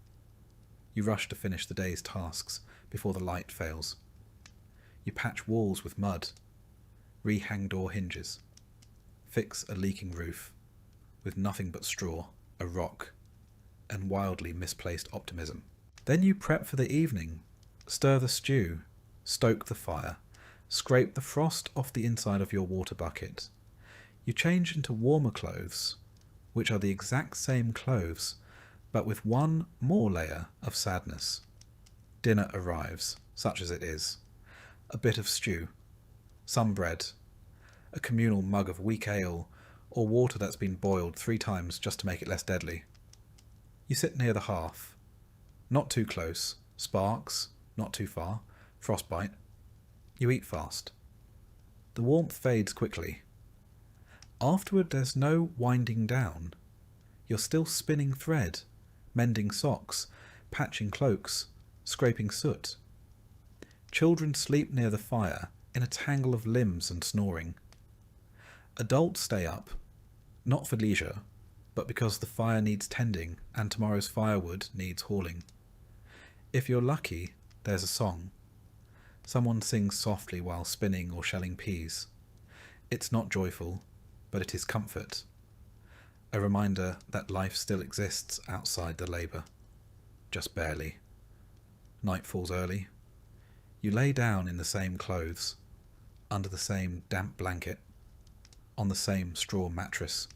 You rush to finish the day's tasks before the light fails. You patch walls with mud, rehang door hinges, fix a leaking roof with nothing but straw, a rock, and wildly misplaced optimism. Then you prep for the evening, stir the stew, stoke the fire, scrape the frost off the inside of your water bucket. You change into warmer clothes, which are the exact same clothes, but with one more layer of sadness. Dinner arrives, such as it is. A bit of stew, some bread, a communal mug of weak ale, or water that's been boiled 3 times just to make it less deadly. You sit near the hearth. Not too close, sparks, not too far, frostbite. You eat fast. The warmth fades quickly. Afterward there's no winding down. You're still spinning thread, mending socks, patching cloaks, scraping soot. Children sleep near the fire in a tangle of limbs and snoring. Adults stay up, not for leisure, but because the fire needs tending and tomorrow's firewood needs hauling. If you're lucky, there's a song. Someone sings softly while spinning or shelling peas. It's not joyful, but it is comfort. A reminder that life still exists outside the labour. Just barely. Night falls early. You lay down in the same clothes, under the same damp blanket, on the same straw mattress.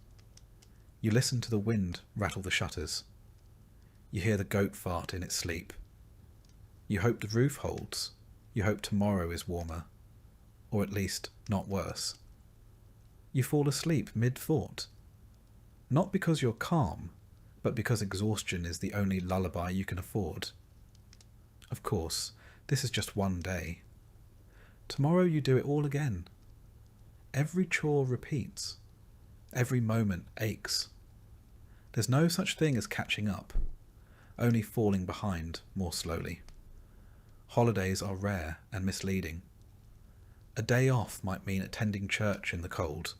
You listen to the wind rattle the shutters. You hear the goat fart in its sleep. You hope the roof holds. You hope tomorrow is warmer, or at least not worse. You fall asleep mid-thought. Not because you're calm, but because exhaustion is the only lullaby you can afford. Of course, this is just one day. Tomorrow you do it all again. Every chore repeats. Every moment aches. There's no such thing as catching up, only falling behind more slowly. Holidays are rare and misleading. A day off might mean attending church in the cold,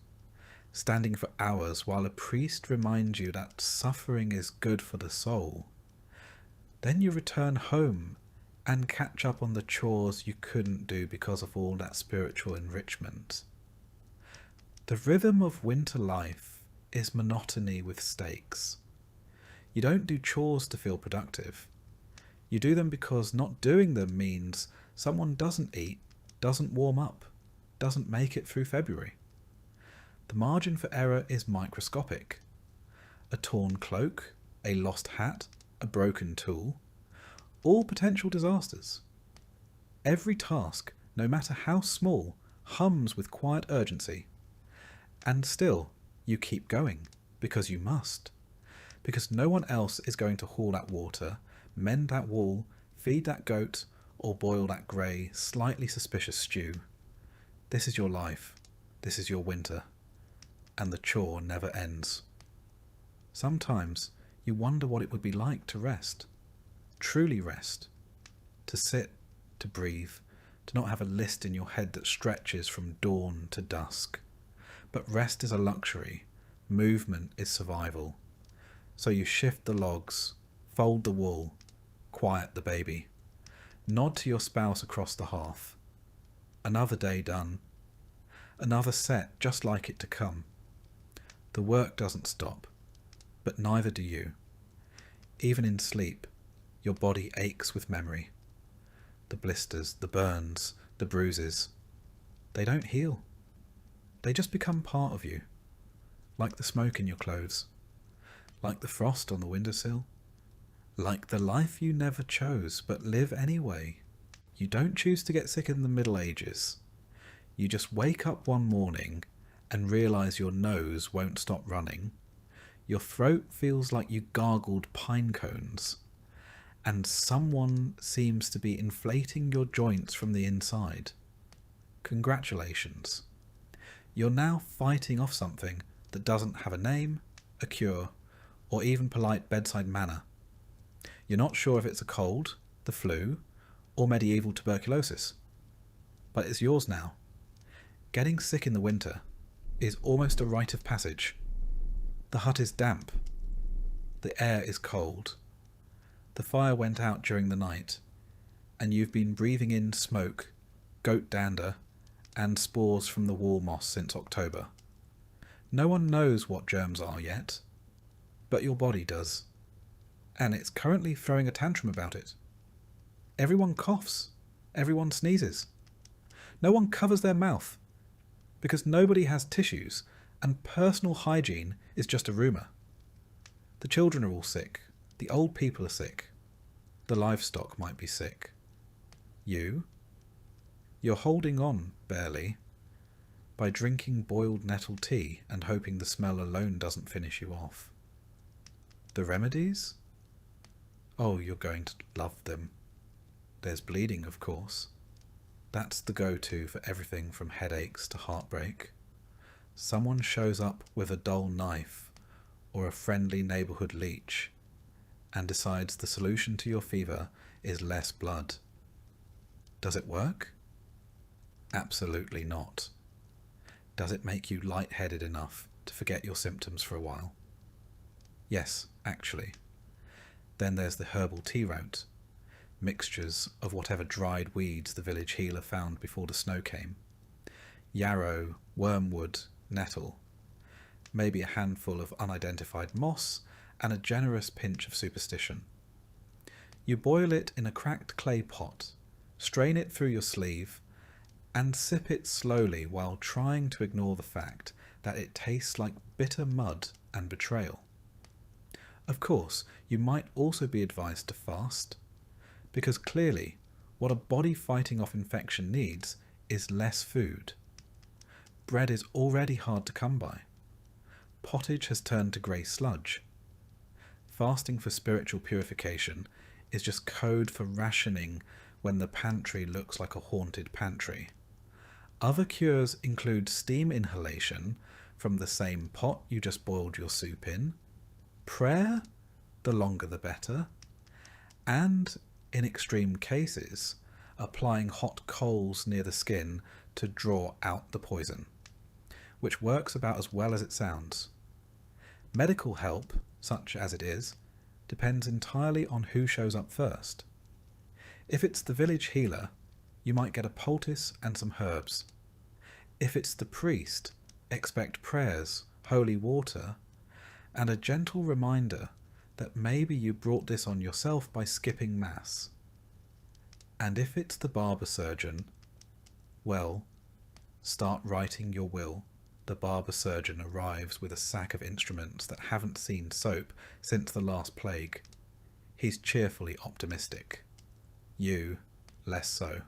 standing for hours while a priest reminds you that suffering is good for the soul. Then you return home and catch up on the chores you couldn't do because of all that spiritual enrichment. The rhythm of winter life is monotony with stakes. You don't do chores to feel productive. You do them because not doing them means someone doesn't eat, doesn't warm up, doesn't make it through February. The margin for error is microscopic. A torn cloak, a lost hat, a broken tool, all potential disasters. Every task, no matter how small, hums with quiet urgency. And still, you keep going, because you must. Because no one else is going to haul that water, mend that wall, feed that goat, or boil that grey, slightly suspicious stew. This is your life. This is your winter. And the chore never ends. Sometimes you wonder what it would be like to rest. Truly rest. To sit, to breathe, to not have a list in your head that stretches from dawn to dusk. But rest is a luxury. Movement is survival. So you shift the logs, fold the wool, quiet the baby. Nod to your spouse across the hearth. Another day done. Another set just like it to come. The work doesn't stop, but neither do you. Even in sleep, your body aches with memory. The blisters, the burns, the bruises. They don't heal. They just become part of you. Like the smoke in your clothes. Like the frost on the windowsill. Like the life you never chose, but live anyway. You don't choose to get sick in the Middle Ages. You just wake up one morning and realise your nose won't stop running. Your throat feels like you gargled pine cones. And someone seems to be inflating your joints from the inside. Congratulations. You're now fighting off something that doesn't have a name, a cure, or even polite bedside manner. You're not sure if it's a cold, the flu, or medieval tuberculosis. But it's yours now. Getting sick in the winter is almost a rite of passage. The hut is damp. The air is cold. The fire went out during the night, and you've been breathing in smoke, goat dander, and spores from the wall moss since October. No one knows what germs are yet, but your body does, and it's currently throwing a tantrum about it. Everyone coughs, everyone sneezes. No one covers their mouth, because nobody has tissues, And personal hygiene is just a rumour. The children are all sick. The old people are sick. The livestock might be sick. You? You're holding on, barely, by drinking boiled nettle tea and hoping the smell alone doesn't finish you off. The remedies? Oh, you're going to love them. There's bleeding, of course. That's the go-to for everything from headaches to heartbreak. Someone shows up with a dull knife or a friendly neighbourhood leech and decides the solution to your fever is less blood. Does it work? Absolutely not. Does it make you lightheaded enough to forget your symptoms for a while? Yes, actually. Then there's the herbal tea route, mixtures of whatever dried weeds the village healer found before the snow came. Yarrow, wormwood, nettle, maybe a handful of unidentified moss, and a generous pinch of superstition. You boil it in a cracked clay pot, strain it through your sleeve, and sip it slowly while trying to ignore the fact that it tastes like bitter mud and betrayal. Of course, you might also be advised to fast, because clearly what a body fighting off infection needs is less food. Bread is already hard to come by. Pottage has turned to grey sludge. Fasting for spiritual purification is just code for rationing when the pantry looks like a haunted pantry. Other cures include steam inhalation from the same pot you just boiled your soup in, prayer, the longer the better, and, in extreme cases, applying hot coals near the skin to draw out the poison, which works about as well as it sounds. Medical help, such as it is, depends entirely on who shows up first. If it's the village healer, you might get a poultice and some herbs. If it's the priest, expect prayers, holy water, and a gentle reminder that maybe you brought this on yourself by skipping mass. And if it's the barber surgeon, well, start writing your will. The barber surgeon arrives with a sack of instruments that haven't seen soap since the last plague. He's cheerfully optimistic. You, less so.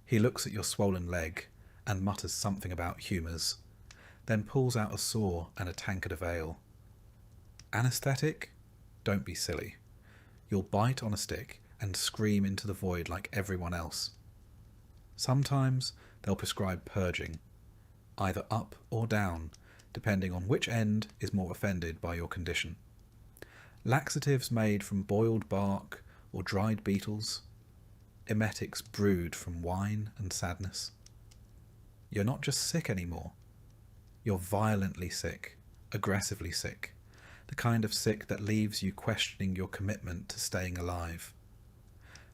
He looks at your swollen leg and mutters something about humours, then pulls out a saw and a tankard of ale. Anaesthetic? Don't be silly. You'll bite on a stick and scream into the void like everyone else. Sometimes they'll prescribe purging, either up or down, depending on which end is more offended by your condition. Laxatives made from boiled bark or dried beetles, emetics brewed from wine and sadness. You're not just sick anymore. You're violently sick, aggressively sick, the kind of sick that leaves you questioning your commitment to staying alive.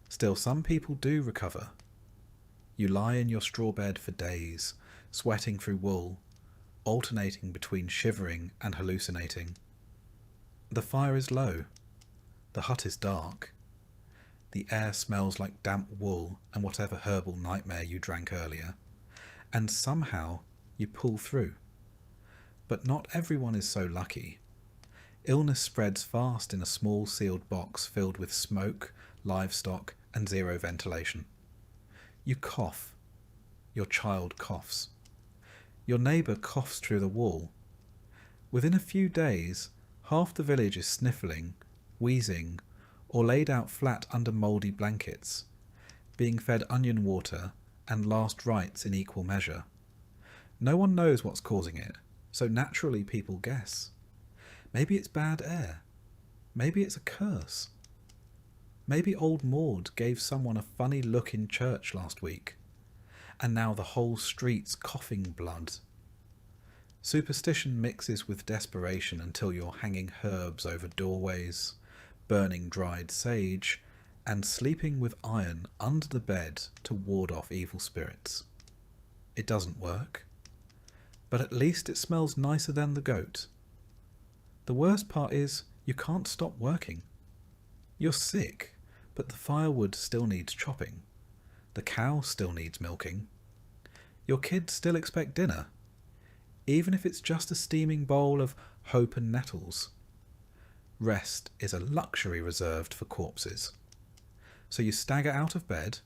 Still, some people do recover. You lie in your straw bed for days, sweating through wool, alternating between shivering and hallucinating. The fire is low. The hut is dark. The air smells like damp wool and whatever herbal nightmare you drank earlier. And somehow you pull through. But not everyone is so lucky. Illness spreads fast in a small sealed box filled with smoke, livestock, and zero ventilation. You cough. Your child coughs. Your neighbour coughs through the wall. Within a few days, half the village is sniffling, wheezing, or laid out flat under mouldy blankets, being fed onion water and last rites in equal measure. No one knows what's causing it, so naturally people guess. Maybe it's bad air. Maybe it's a curse. Maybe old Maud gave someone a funny look in church last week, and now the whole street's coughing blood. Superstition mixes with desperation until you're hanging herbs over doorways, burning dried sage, and sleeping with iron under the bed to ward off evil spirits. It doesn't work, but at least it smells nicer than the goat. The worst part is you can't stop working. You're sick, but the firewood still needs chopping. The cow still needs milking. Your kids still expect dinner. even if it's just a steaming bowl of hope and nettles. Rest is a luxury reserved for corpses. So you stagger out of bed,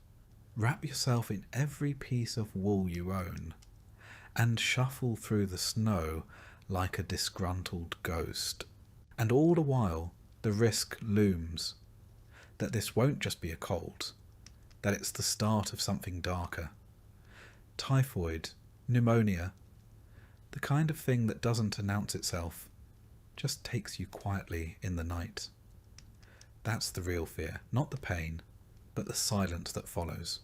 wrap yourself in every piece of wool you own, and shuffle through the snow like a disgruntled ghost. And all the while, the risk looms that this won't just be a cold, that it's the start of something darker. Typhoid, pneumonia, the kind of thing that doesn't announce itself, just takes you quietly in the night. That's the real fear, not the pain, but the silence that follows.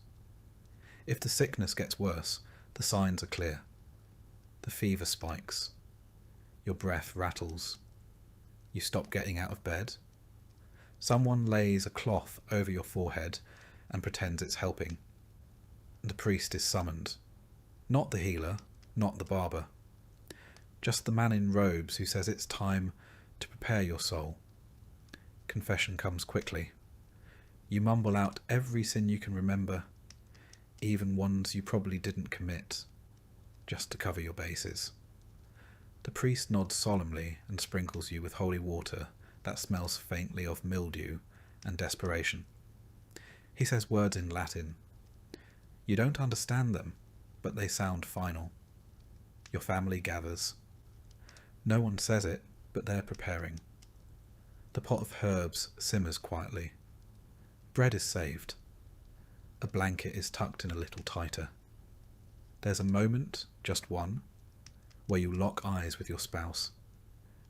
If the sickness gets worse, the signs are clear. The fever spikes. Your breath rattles. You stop getting out of bed. Someone lays a cloth over your forehead and pretends it's helping. The priest is summoned. Not the healer, not the barber. Just the man in robes who says it's time to prepare your soul. Confession comes quickly. You mumble out every sin you can remember, even ones you probably didn't commit, just to cover your bases. The priest nods solemnly and sprinkles you with holy water that smells faintly of mildew and desperation. He says words in Latin. You don't understand them, but they sound final. Your family gathers. No one says it, but they're preparing. The pot of herbs simmers quietly. Bread is saved. A blanket is tucked in a little tighter. There's a moment, just one, where you lock eyes with your spouse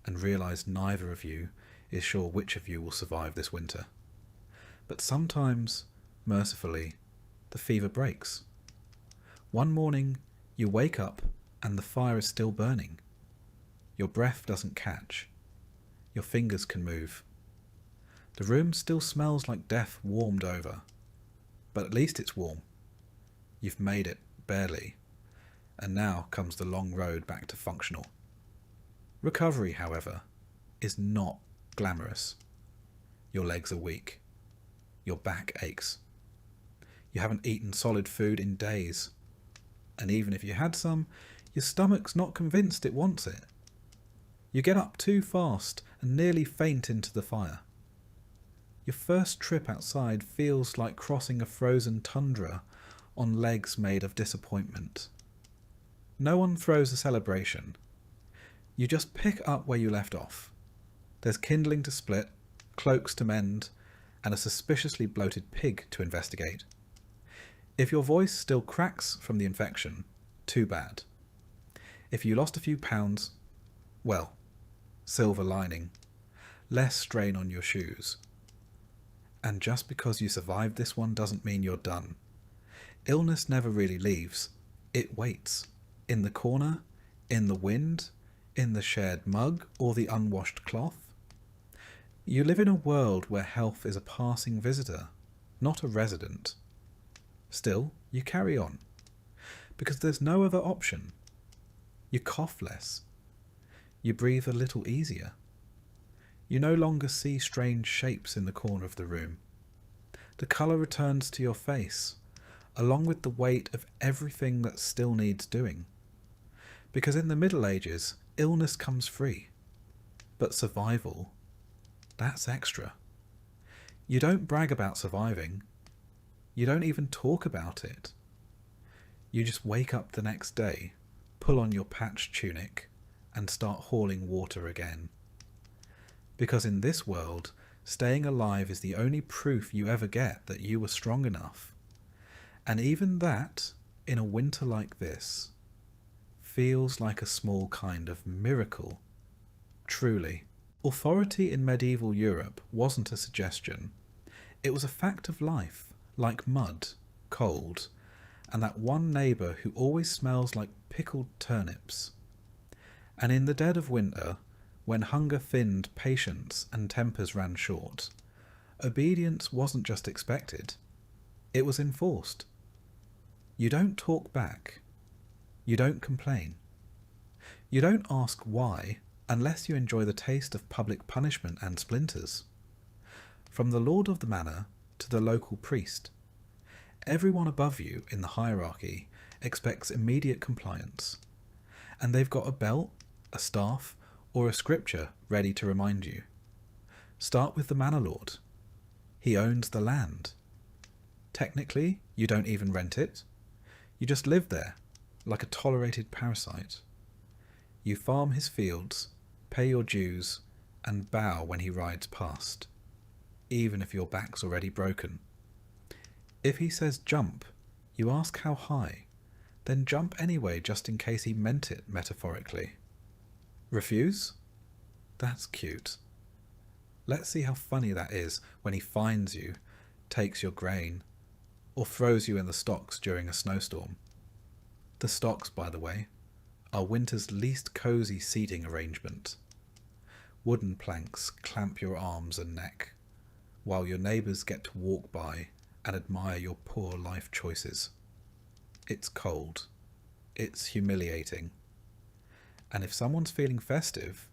and realise neither of you is sure which of you will survive this winter. But sometimes, mercifully, the fever breaks. One morning, you wake up and the fire is still burning. Your breath doesn't catch. Your fingers can move. The room still smells like death warmed over, but at least it's warm. You've made it, barely, and now comes the long road back to functional. Recovery, however, is not glamorous. Your legs are weak. Your back aches. You haven't eaten solid food in days, and even if you had some, your stomach's not convinced it wants it. You get up too fast and nearly faint into the fire. Your first trip outside feels like crossing a frozen tundra on legs made of disappointment. No one throws a celebration. You just pick up where you left off. There's kindling to split, cloaks to mend, and a suspiciously bloated pig to investigate. If your voice still cracks from the infection, too bad. If you lost a few pounds, well, silver lining, less strain on your shoes. And just because you survived this one doesn't mean you're done. Illness never really leaves. It waits. In the corner, in the wind, in the shared mug or the unwashed cloth. You live in a world where health is a passing visitor, not a resident. Still, you carry on, because there's no other option. You cough less. You breathe a little easier. You no longer see strange shapes in the corner of the room. The colour returns to your face, along with the weight of everything that still needs doing. Because in the Middle Ages, illness comes free. But survival, that's extra. You don't brag about surviving. You don't even talk about it. You just wake up the next day, pull on your patched tunic, and start hauling water again. Because in this world, staying alive is the only proof you ever get that you were strong enough. And even that, in a winter like this, feels like a small kind of miracle. Truly, authority in medieval Europe wasn't a suggestion. It was a fact of life, like mud, cold, and that one neighbour who always smells like pickled turnips. And in the dead of winter, when hunger thinned patience and tempers ran short, obedience wasn't just expected, it was enforced. You don't talk back. You don't complain. You don't ask why unless you enjoy the taste of public punishment and splinters. From the lord of the manor to the local priest, everyone above you in the hierarchy expects immediate compliance. And they've got a belt, a staff, or a scripture ready to remind you. Start with the Manor Lord. He owns the land. Technically, you don't even rent it. You just live there, like a tolerated parasite. You farm his fields, pay your dues, and bow when he rides past, even if your back's already broken. If he says jump, you ask how high, then jump anyway just in case he meant it metaphorically. Refuse? That's cute. Let's see how funny that is when he finds you, takes your grain, or throws you in the stocks during a snowstorm. The stocks, by the way, are winter's least cosy seating arrangement. Wooden planks clamp your arms and neck, while your neighbours get to walk by and admire your poor life choices. It's cold. It's humiliating. And if someone's feeling festive,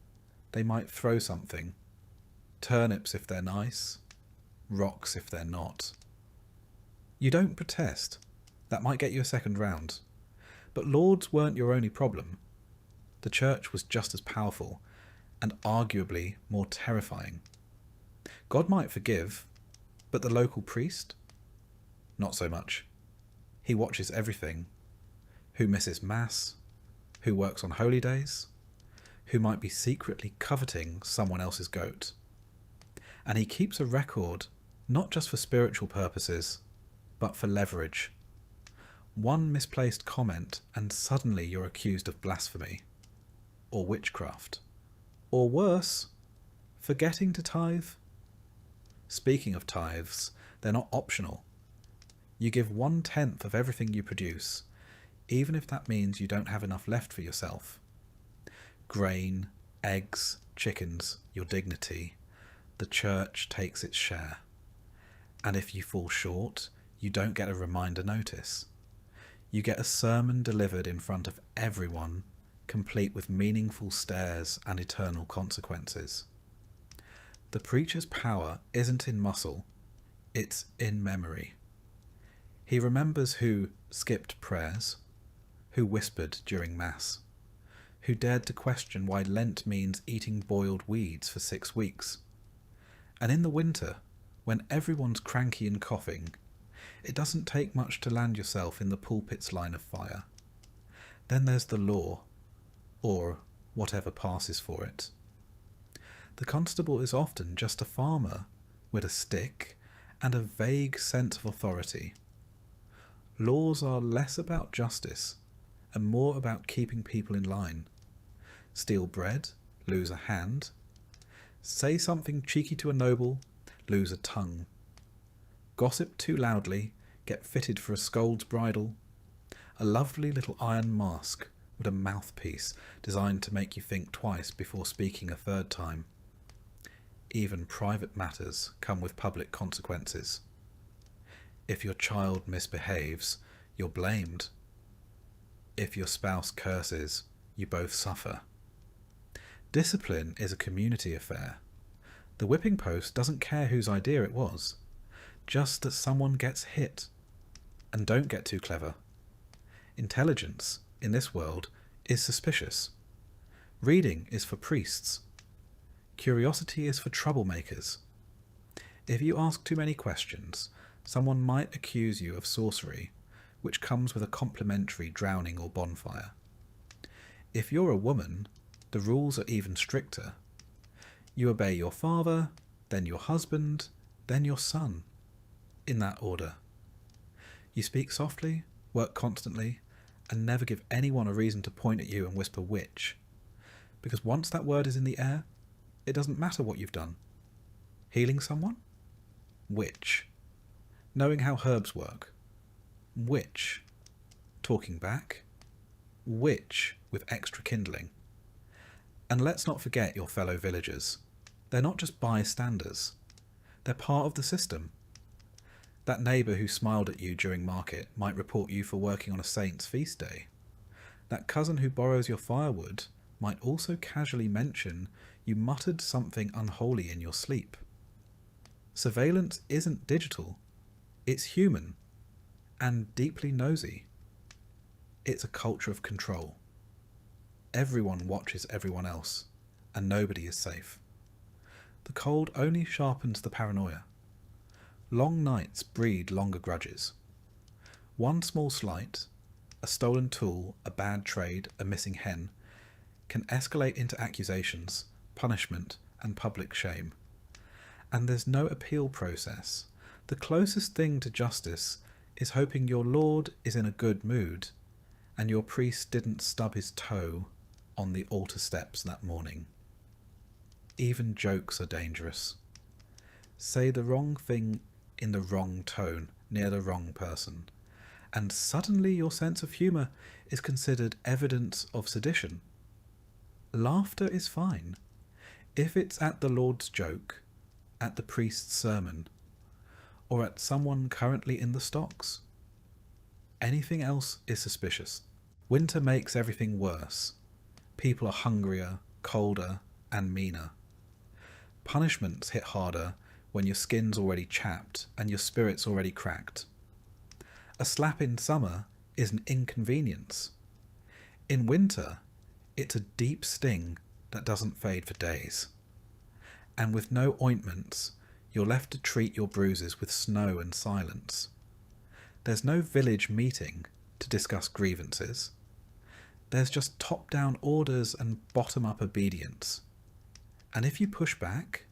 they might throw something. Turnips if they're nice, rocks if they're not. You don't protest. That might get you a second round. But lords weren't your only problem. The church was just as powerful, and arguably more terrifying. God might forgive, but the local priest? Not so much. He watches everything. Who misses Mass? Who works on holy days? Who might be secretly coveting someone else's goat? And he keeps a record, not just for spiritual purposes, but for leverage. One misplaced comment and suddenly you're accused of blasphemy, or witchcraft, or worse, forgetting to tithe. Speaking of tithes, they're not optional. You give 1/10 of everything you produce, even if that means you don't have enough left for yourself. Grain, eggs, chickens, your dignity. The church takes its share. And if you fall short, you don't get a reminder notice. You get a sermon delivered in front of everyone, complete with meaningful stares and eternal consequences. The preacher's power isn't in muscle, it's in memory. He remembers who skipped prayers, who whispered during Mass, who dared to question why Lent means eating boiled weeds for 6 weeks. And in the winter, when everyone's cranky and coughing, it doesn't take much to land yourself in the pulpit's line of fire. Then there's the law, or whatever passes for it. The constable is often just a farmer with a stick and a vague sense of authority. Laws are less about justice and more about keeping people in line. Steal bread, lose a hand. Say something cheeky to a noble, lose a tongue. Gossip too loudly, get fitted for a scold's bridle. A lovely little iron mask with a mouthpiece designed to make you think twice before speaking a third time. Even private matters come with public consequences. If your child misbehaves, you're blamed. If your spouse curses, you both suffer. Discipline is a community affair. The whipping post doesn't care whose idea it was, just that someone gets hit. And don't get too clever. Intelligence, in this world, is suspicious. Reading is for priests. Curiosity is for troublemakers. If you ask too many questions, someone might accuse you of sorcery, which comes with a complimentary drowning or bonfire. If you're a woman, the rules are even stricter. You obey your father, then your husband, then your son, in that order. You speak softly, work constantly, and never give anyone a reason to point at you and whisper witch, because once that word is in the air, it doesn't matter what you've done. Healing someone? Witch. Knowing how herbs work? Witch. Talking back? Witch with extra kindling. And let's not forget your fellow villagers. They're not just bystanders. They're part of the system. That neighbour who smiled at you during market might report you for working on a saint's feast day. That cousin who borrows your firewood might also casually mention you muttered something unholy in your sleep. Surveillance isn't digital. It's human and deeply nosy. It's a culture of control. Everyone watches everyone else, and nobody is safe. The cold only sharpens the paranoia. Long nights breed longer grudges. One small slight, a stolen tool, a bad trade, a missing hen, can escalate into accusations, punishment, and public shame. And there's no appeal process. The closest thing to justice is hoping your lord is in a good mood and your priest didn't stub his toe on the altar steps that morning. Even jokes are dangerous. Say the wrong thing in the wrong tone near the wrong person, and suddenly your sense of humour is considered evidence of sedition. Laughter is fine, if it's at the Lord's joke, at the priest's sermon, or at someone currently in the stocks. Anything else is suspicious. Winter makes everything worse. People are hungrier, colder, and meaner. Punishments hit harder when your skin's already chapped and your spirit's already cracked. A slap in summer is an inconvenience. In winter, it's a deep sting that doesn't fade for days. And with no ointments, you're left to treat your bruises with snow and silence. There's no village meeting to discuss grievances. There's just top-down orders and bottom-up obedience. And if you push back,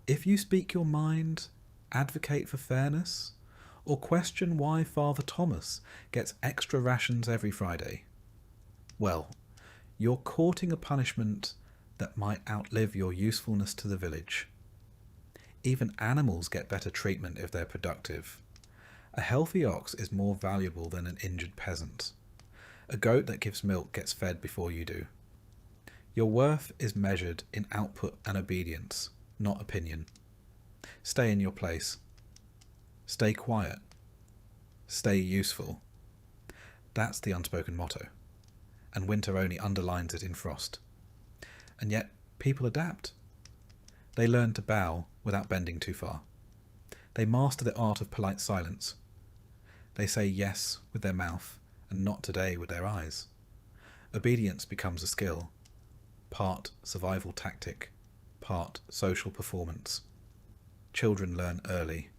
if you speak your mind, advocate for fairness, or question why Father Thomas gets extra rations every Friday, well, you're courting a punishment that might outlive your usefulness to the village. Even animals get better treatment if they're productive. A healthy ox is more valuable than an injured peasant. A goat that gives milk gets fed before you do. Your worth is measured in output and obedience, not opinion. Stay in your place. Stay quiet. Stay useful. That's the unspoken motto, and winter only underlines it in frost. And yet, people adapt. They learn to bow without bending too far. They master the art of polite silence. They say yes with their mouth and not today with their eyes. Obedience becomes a skill, part survival tactic, part social performance. Children learn early.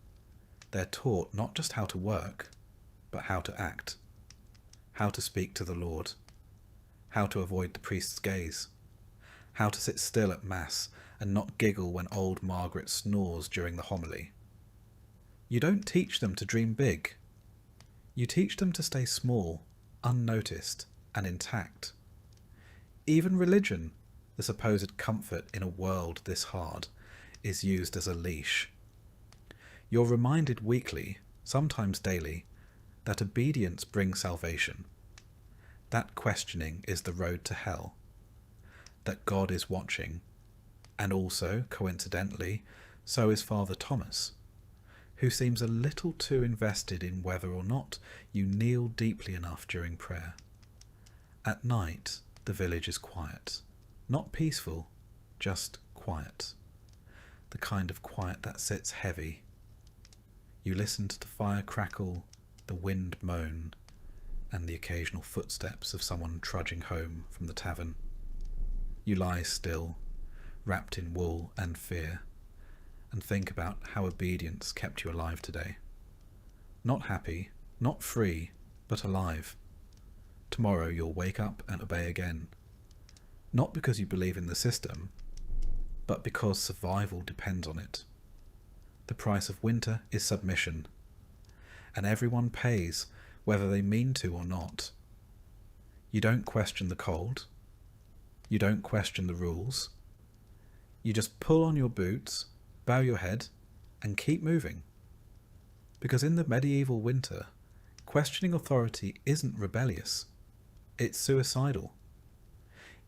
They're taught not just how to work, but how to act, how to speak to the Lord, how to avoid the priest's gaze, how to sit still at Mass and not giggle when old Margaret snores during the homily. You don't teach them to dream big. You teach them to stay small, unnoticed, and intact. Even religion, the supposed comfort in a world this hard, is used as a leash. You're reminded weekly, sometimes daily, that obedience brings salvation. That questioning is the road to hell. That God is watching. And also, coincidentally, so is Father Thomas, who seems a little too invested in whether or not you kneel deeply enough during prayer. At night, the village is quiet. Not peaceful, just quiet. The kind of quiet that sits heavy. You listen to the fire crackle, the wind moan, and the occasional footsteps of someone trudging home from the tavern. You lie still, wrapped in wool and fear, and think about how obedience kept you alive today. Not happy, not free, but alive. Tomorrow you'll wake up and obey again. Not because you believe in the system, but because survival depends on it. The price of winter is submission, and everyone pays whether they mean to or not. You don't question the cold. You don't question the rules. You just pull on your boots, bow your head, and keep moving. Because in the medieval winter, questioning authority isn't rebellious. It's suicidal.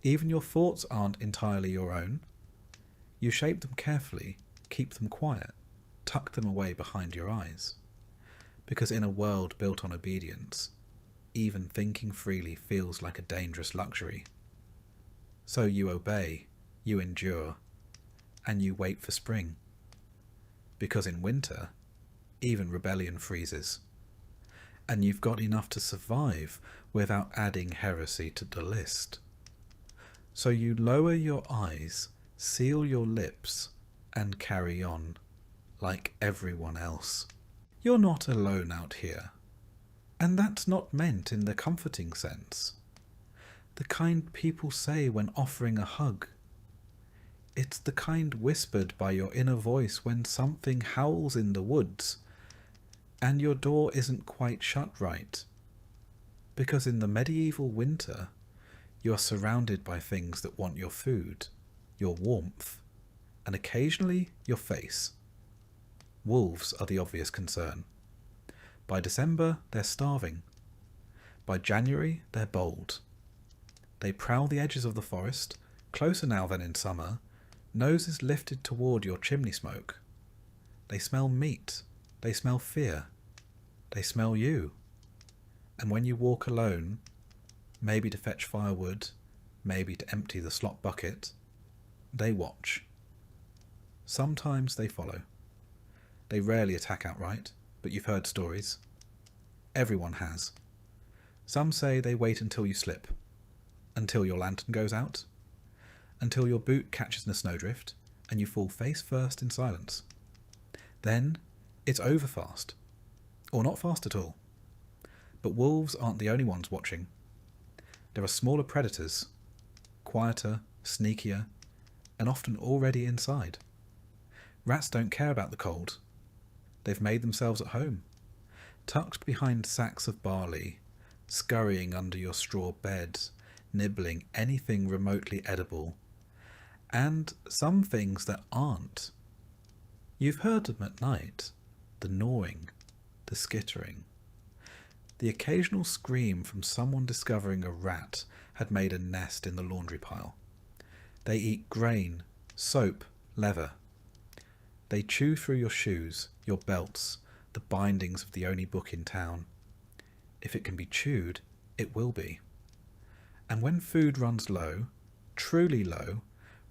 Even your thoughts aren't entirely your own. You shape them carefully, keep them quiet, tuck them away behind your eyes. Because in a world built on obedience, even thinking freely feels like a dangerous luxury. So you obey, you endure, and you wait for spring. Because in winter, even rebellion freezes. And you've got enough to survive without adding heresy to the list. So you lower your eyes, seal your lips, and carry on, like everyone else. You're not alone out here. And that's not meant in the comforting sense. The kind people say when offering a hug. It's the kind whispered by your inner voice when something howls in the woods and your door isn't quite shut right. Because in the medieval winter, you are surrounded by things that want your food, your warmth, and occasionally your face. Wolves are the obvious concern. By December, they're starving. By January, they're bold. They prowl the edges of the forest, closer now than in summer, noses lifted toward your chimney smoke. They smell meat. They smell fear. They smell you. And when you walk alone, maybe to fetch firewood, maybe to empty the slop bucket, they watch. Sometimes they follow. They rarely attack outright, but you've heard stories. Everyone has. Some say they wait until you slip, until your lantern goes out, until your boot catches in a snowdrift and you fall face first in silence. Then it's over fast, or not fast at all. But wolves aren't the only ones watching. There are smaller predators, quieter, sneakier, and often already inside. Rats don't care about the cold. They've made themselves at home, tucked behind sacks of barley, scurrying under your straw beds, nibbling anything remotely edible, and some things that aren't. You've heard them at night, the gnawing, the skittering. The occasional scream from someone discovering a rat had made a nest in the laundry pile. They eat grain, soap, leather. They chew through your shoes, your belts, the bindings of the only book in town. If it can be chewed, it will be. And when food runs low, truly low,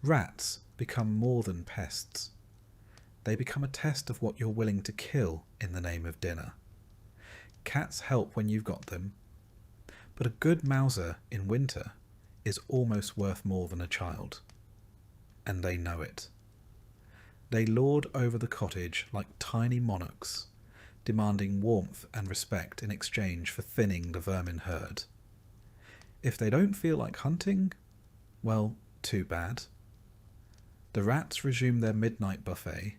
rats become more than pests. They become a test of what you're willing to kill in the name of dinner. Cats help when you've got them, but a good mouser in winter is almost worth more than a child. And they know it. They lord over the cottage like tiny monarchs, demanding warmth and respect in exchange for thinning the vermin herd. If they don't feel like hunting, well, too bad. The rats resume their midnight buffet,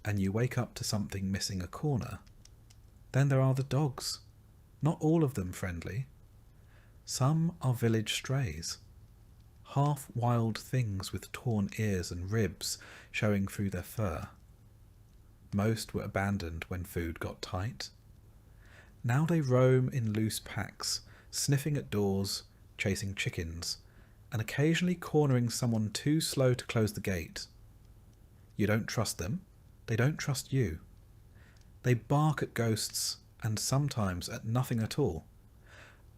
and you wake up to something missing a corner. Then there are the dogs, not all of them friendly. Some are village strays, half-wild things with torn ears and ribs showing through their fur. Most were abandoned when food got tight. Now they roam in loose packs, sniffing at doors, chasing chickens, and occasionally cornering someone too slow to close the gate. You don't trust them, they don't trust you. They bark at ghosts and sometimes at nothing at all.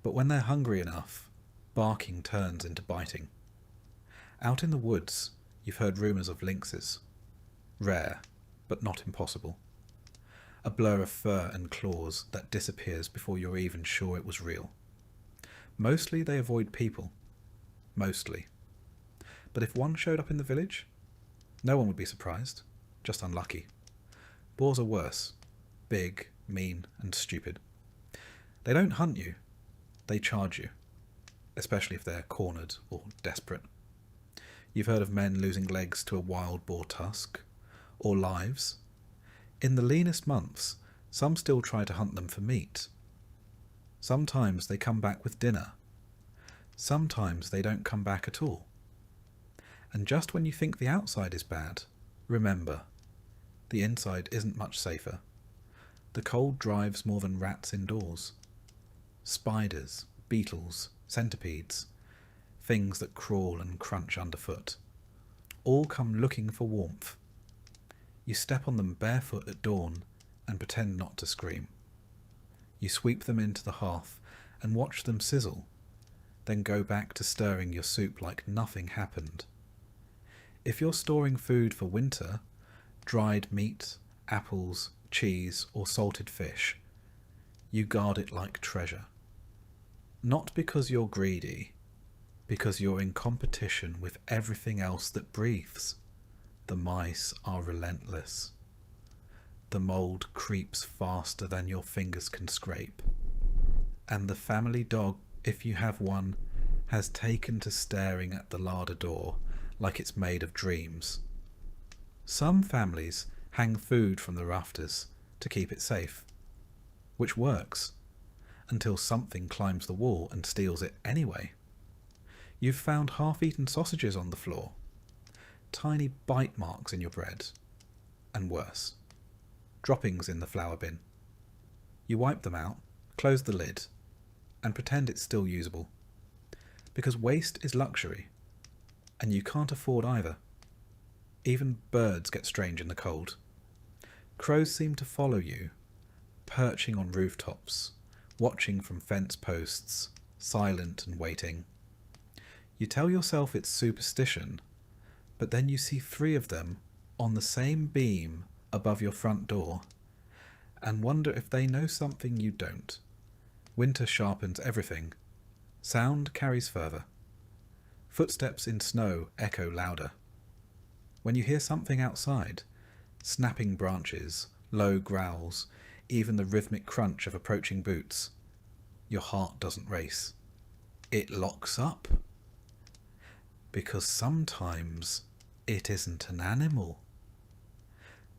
But when they're hungry enough, barking turns into biting. Out in the woods, you've heard rumours of lynxes. Rare, but not impossible. A blur of fur and claws that disappears before you're even sure it was real. Mostly they avoid people. Mostly. But if one showed up in the village, no one would be surprised. Just unlucky. Boars are worse. Big, mean, and stupid. They don't hunt you. They charge you. Especially if they're cornered or desperate. You've heard of men losing legs to a wild boar tusk. Or lives. In the leanest months, some still try to hunt them for meat. Sometimes they come back with dinner. Sometimes they don't come back at all. And just when you think the outside is bad, remember, the inside isn't much safer. The cold drives more than rats indoors. Spiders, beetles, centipedes, things that crawl and crunch underfoot, all come looking for warmth. You step on them barefoot at dawn and pretend not to scream. You sweep them into the hearth and watch them sizzle, then go back to stirring your soup like nothing happened. If you're storing food for winter, dried meat, apples, cheese, or salted fish, you guard it like treasure. Not because you're greedy, because you're in competition with everything else that breathes. The mice are relentless. The mould creeps faster than your fingers can scrape. And the family dog, if you have one, has taken to staring at the larder door like it's made of dreams. Some families hang food from the rafters to keep it safe, which works, until something climbs the wall and steals it anyway. You've found half-eaten sausages on the floor, tiny bite marks in your bread, and worse, droppings in the flour bin. You wipe them out, close the lid, and pretend it's still usable. Because waste is luxury, and you can't afford either. Even birds get strange in the cold. Crows seem to follow you, perching on rooftops, watching from fence posts, silent and waiting. You tell yourself it's superstition, but then you see 3 of them on the same beam above your front door, and wonder if they know something you don't. Winter sharpens everything. Sound carries further. Footsteps in snow echo louder. When you hear something outside, snapping branches, low growls, even the rhythmic crunch of approaching boots, your heart doesn't race. It locks up. Because sometimes it isn't an animal.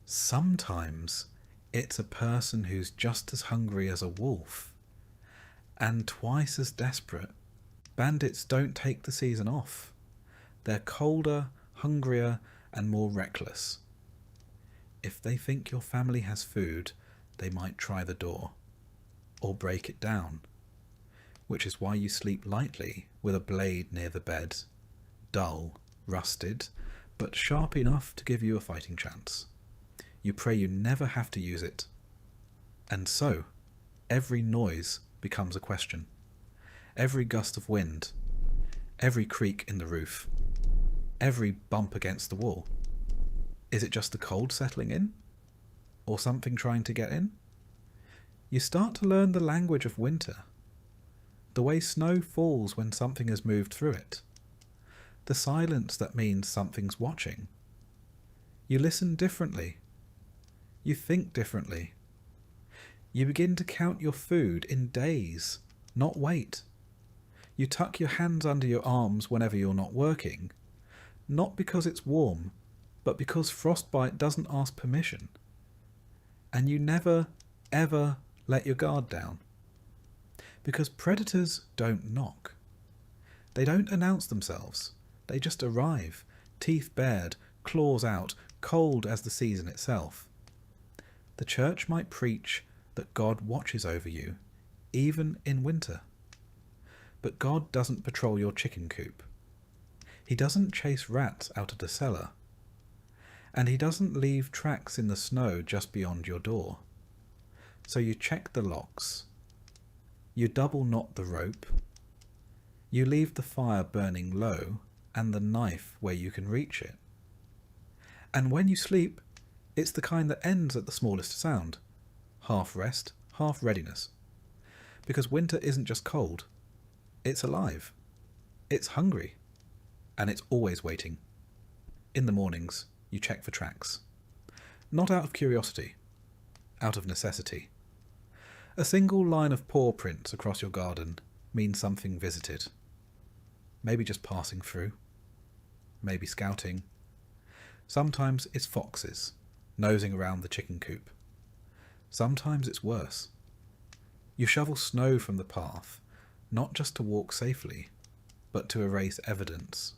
Sometimes it's a person who's just as hungry as a wolf, and twice as desperate. Bandits don't take the season off. They're colder, hungrier, and more reckless. If they think your family has food, they might try the door, or break it down, which is why you sleep lightly with a blade near the bed, dull, rusted, but sharp enough to give you a fighting chance. You pray you never have to use it. And so, every noise becomes a question. Every gust of wind, every creak in the roof, every bump against the wall. Is it just the cold settling in? Or something trying to get in? You start to learn the language of winter. The way snow falls when something has moved through it. The silence that means something's watching. You listen differently. You think differently. You begin to count your food in days, not weight. You tuck your hands under your arms whenever you're not working, not because it's warm, but because frostbite doesn't ask permission. And you never, ever let your guard down. Because predators don't knock. They don't announce themselves. They just arrive, teeth bared, claws out, cold as the season itself. The church might preach that God watches over you, even in winter. But God doesn't patrol your chicken coop. He doesn't chase rats out of the cellar. And he doesn't leave tracks in the snow just beyond your door. So you check the locks. You double knot the rope. You leave the fire burning low and the knife where you can reach it. And when you sleep, it's the kind that ends at the smallest sound. Half rest, half readiness. Because winter isn't just cold. It's alive. It's hungry. And it's always waiting. In the mornings, you check for tracks. Not out of curiosity. Out of necessity. A single line of paw prints across your garden means something visited. Maybe just passing through. Maybe scouting. Sometimes it's foxes, nosing around the chicken coop. Sometimes it's worse. You shovel snow from the path, not just to walk safely, but to erase evidence.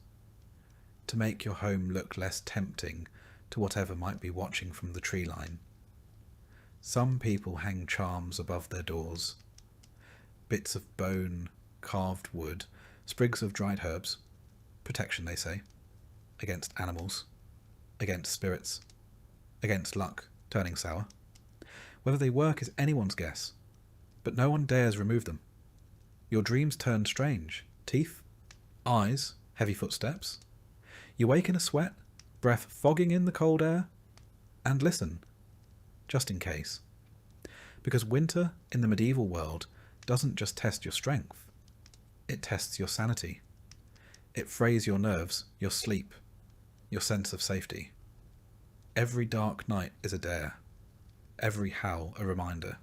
To make your home look less tempting to whatever might be watching from the tree line. Some people hang charms above their doors. Bits of bone, carved wood, sprigs of dried herbs. Protection, they say. Against animals. Against spirits. Against luck turning sour. Whether they work is anyone's guess. But no one dares remove them. Your dreams turn strange. Teeth. Eyes. Heavy footsteps. You wake in a sweat, breath fogging in the cold air, and listen, just in case. Because winter in the medieval world doesn't just test your strength, it tests your sanity. It frays your nerves, your sleep, your sense of safety. Every dark night is a dare. Every howl a reminder.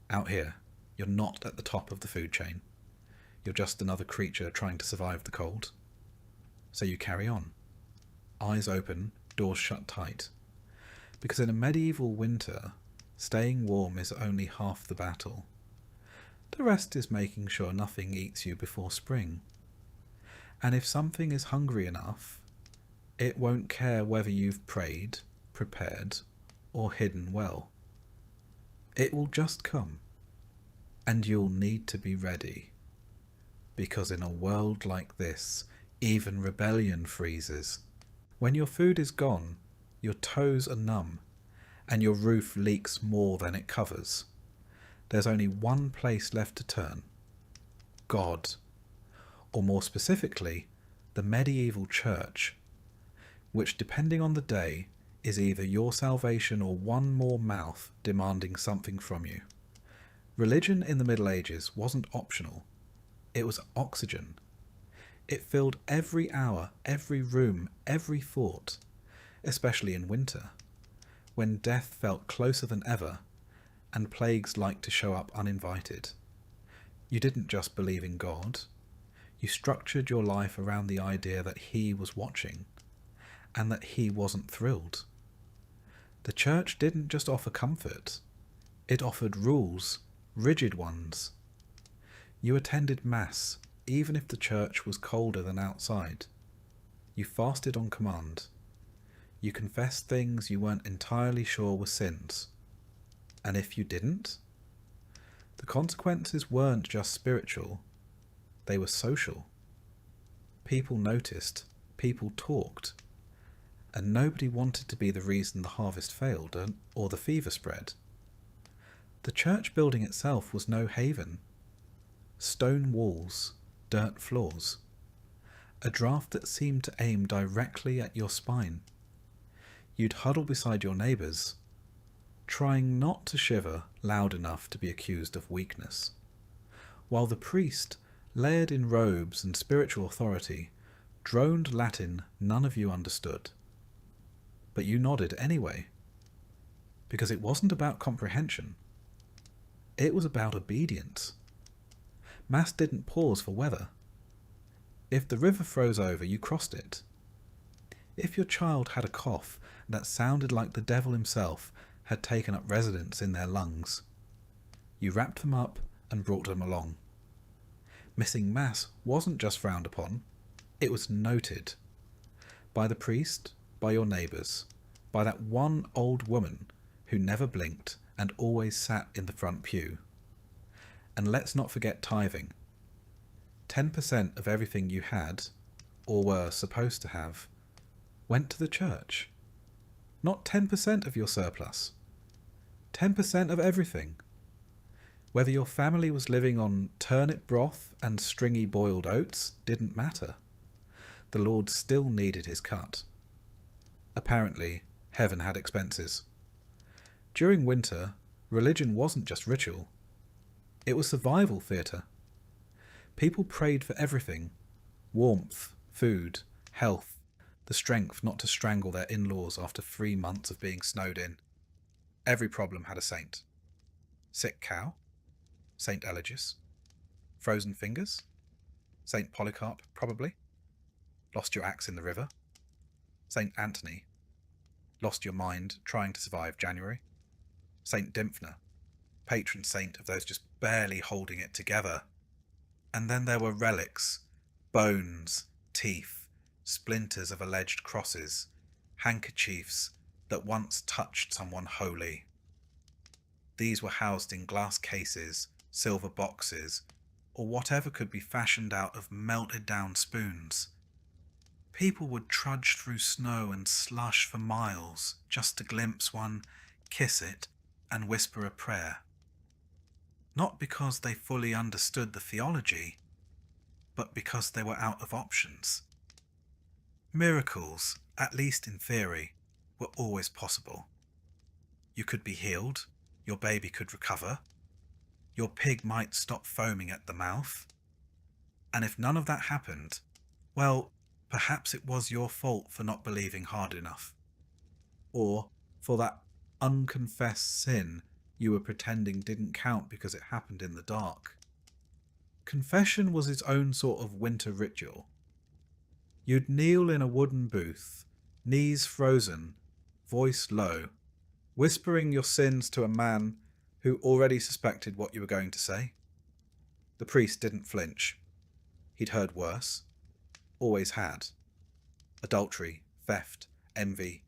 Out here, you're not at the top of the food chain. You're just another creature trying to survive the cold. So you carry on. Eyes open, doors shut tight. Because in a medieval winter, staying warm is only half the battle. The rest is making sure nothing eats you before spring. And if something is hungry enough, it won't care whether you've prayed, prepared, or hidden well. It will just come, and you'll need to be ready. Because in a world like this, even rebellion freezes. When your food is gone, your toes are numb, and your roof leaks more than it covers. There's only one place left to turn. God. Or more specifically, the medieval church, which, depending on the day, is either your salvation or one more mouth demanding something from you. Religion in the Middle Ages wasn't optional. It was oxygen. It filled every hour, every room, every thought, especially in winter, when death felt closer than ever and plagues liked to show up uninvited. You didn't just believe in God. You structured your life around the idea that He was watching and that He wasn't thrilled. The church didn't just offer comfort. It offered rules, rigid ones. You attended Mass, even if the church was colder than outside. You fasted on command. You confessed things you weren't entirely sure were sins. And if you didn't, the consequences weren't just spiritual, they were social. People noticed, people talked, and nobody wanted to be the reason the harvest failed or the fever spread. The church building itself was no haven. Stone walls, dirt floors, a draft that seemed to aim directly at your spine. You'd huddle beside your neighbours, trying not to shiver loud enough to be accused of weakness, while the priest, layered in robes and spiritual authority, droned Latin none of you understood. But you nodded anyway, because it wasn't about comprehension. It was about obedience. Mass didn't pause for weather. If the river froze over, you crossed it. If your child had a cough that sounded like the devil himself had taken up residence in their lungs, you wrapped them up and brought them along. Missing Mass wasn't just frowned upon, it was noted. By the priest, by your neighbours, by that one old woman who never blinked and always sat in the front pew. And let's not forget tithing. 10% of everything you had, or were supposed to have, went to the church. Not 10% of your surplus. 10% of everything. Whether your family was living on turnip broth and stringy boiled oats didn't matter. The Lord still needed his cut. Apparently, heaven had expenses. During winter, religion wasn't just ritual. It was survival theatre. People prayed for everything: warmth, food, health, the strength not to strangle their in-laws after 3 months of being snowed in. Every problem had a saint. Sick cow? Saint Eligius. Frozen fingers? Saint Polycarp, probably. Lost your axe in the river? Saint Anthony. Lost your mind trying to survive January? Saint Dymphna, patron saint of those just barely holding it together. And then there were relics, bones, teeth, splinters of alleged crosses, handkerchiefs that once touched someone holy. These were housed in glass cases, silver boxes, or whatever could be fashioned out of melted down spoons. People would trudge through snow and slush for miles just to glimpse one, kiss it, and whisper a prayer. Not because they fully understood the theology, but because they were out of options. Miracles, at least in theory, were always possible. You could be healed, your baby could recover, your pig might stop foaming at the mouth. And if none of that happened, Well, perhaps it was your fault for not believing hard enough. Or for that unconfessed sin you were pretending didn't count because it happened in the dark. Confession was its own sort of winter ritual. You'd kneel in a wooden booth, knees frozen, voice low, whispering your sins to a man who already suspected what you were going to say. The priest didn't flinch. He'd heard worse. Always had. Adultery, theft, envy.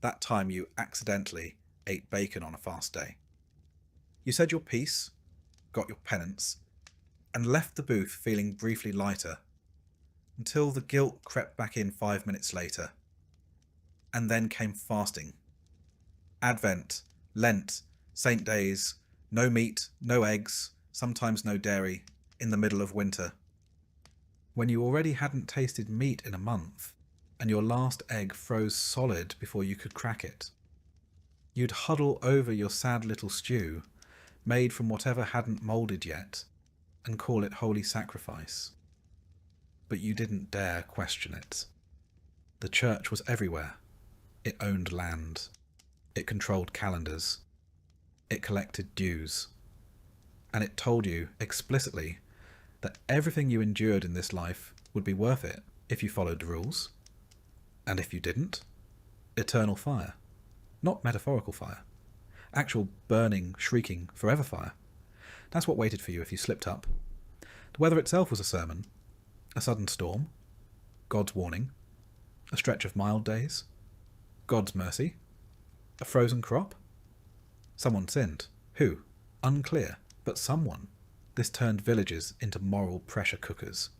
That time you accidentally ate bacon on a fast day. You said your piece, got your penance, and left the booth feeling briefly lighter, until the guilt crept back in 5 minutes later. And then came fasting. Advent, Lent, Saint days, no meat, no eggs, sometimes no dairy, in the middle of winter. When you already hadn't tasted meat in a month, and your last egg froze solid before you could crack it. You'd huddle over your sad little stew, made from whatever hadn't moulded yet, and call it holy sacrifice. But you didn't dare question it. The church was everywhere. It owned land. It controlled calendars. It collected dues. And it told you explicitly that everything you endured in this life would be worth it if you followed the rules. And if you didn't, eternal fire. Not metaphorical fire. Actual burning, shrieking, forever fire. That's what waited for you if you slipped up. The weather itself was a sermon. A sudden storm. God's warning. A stretch of mild days. God's mercy. A frozen crop. Someone sinned. Who? Unclear. But someone. This turned villages into moral pressure cookers.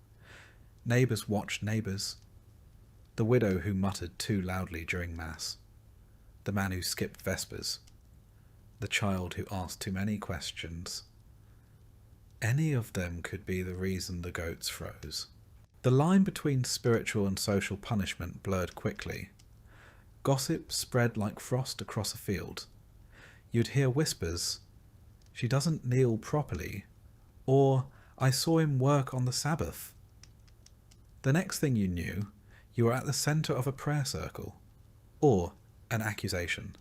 Neighbours watched neighbours. The widow who muttered too loudly during Mass. The man who skipped Vespers. The child who asked too many questions. Any of them could be the reason the goats froze. The line between spiritual and social punishment blurred quickly. Gossip spread like frost across a field. You'd hear whispers, "She doesn't kneel properly," or "I saw him work on the Sabbath." The next thing you knew, you were at the centre of a prayer circle, or an accusation.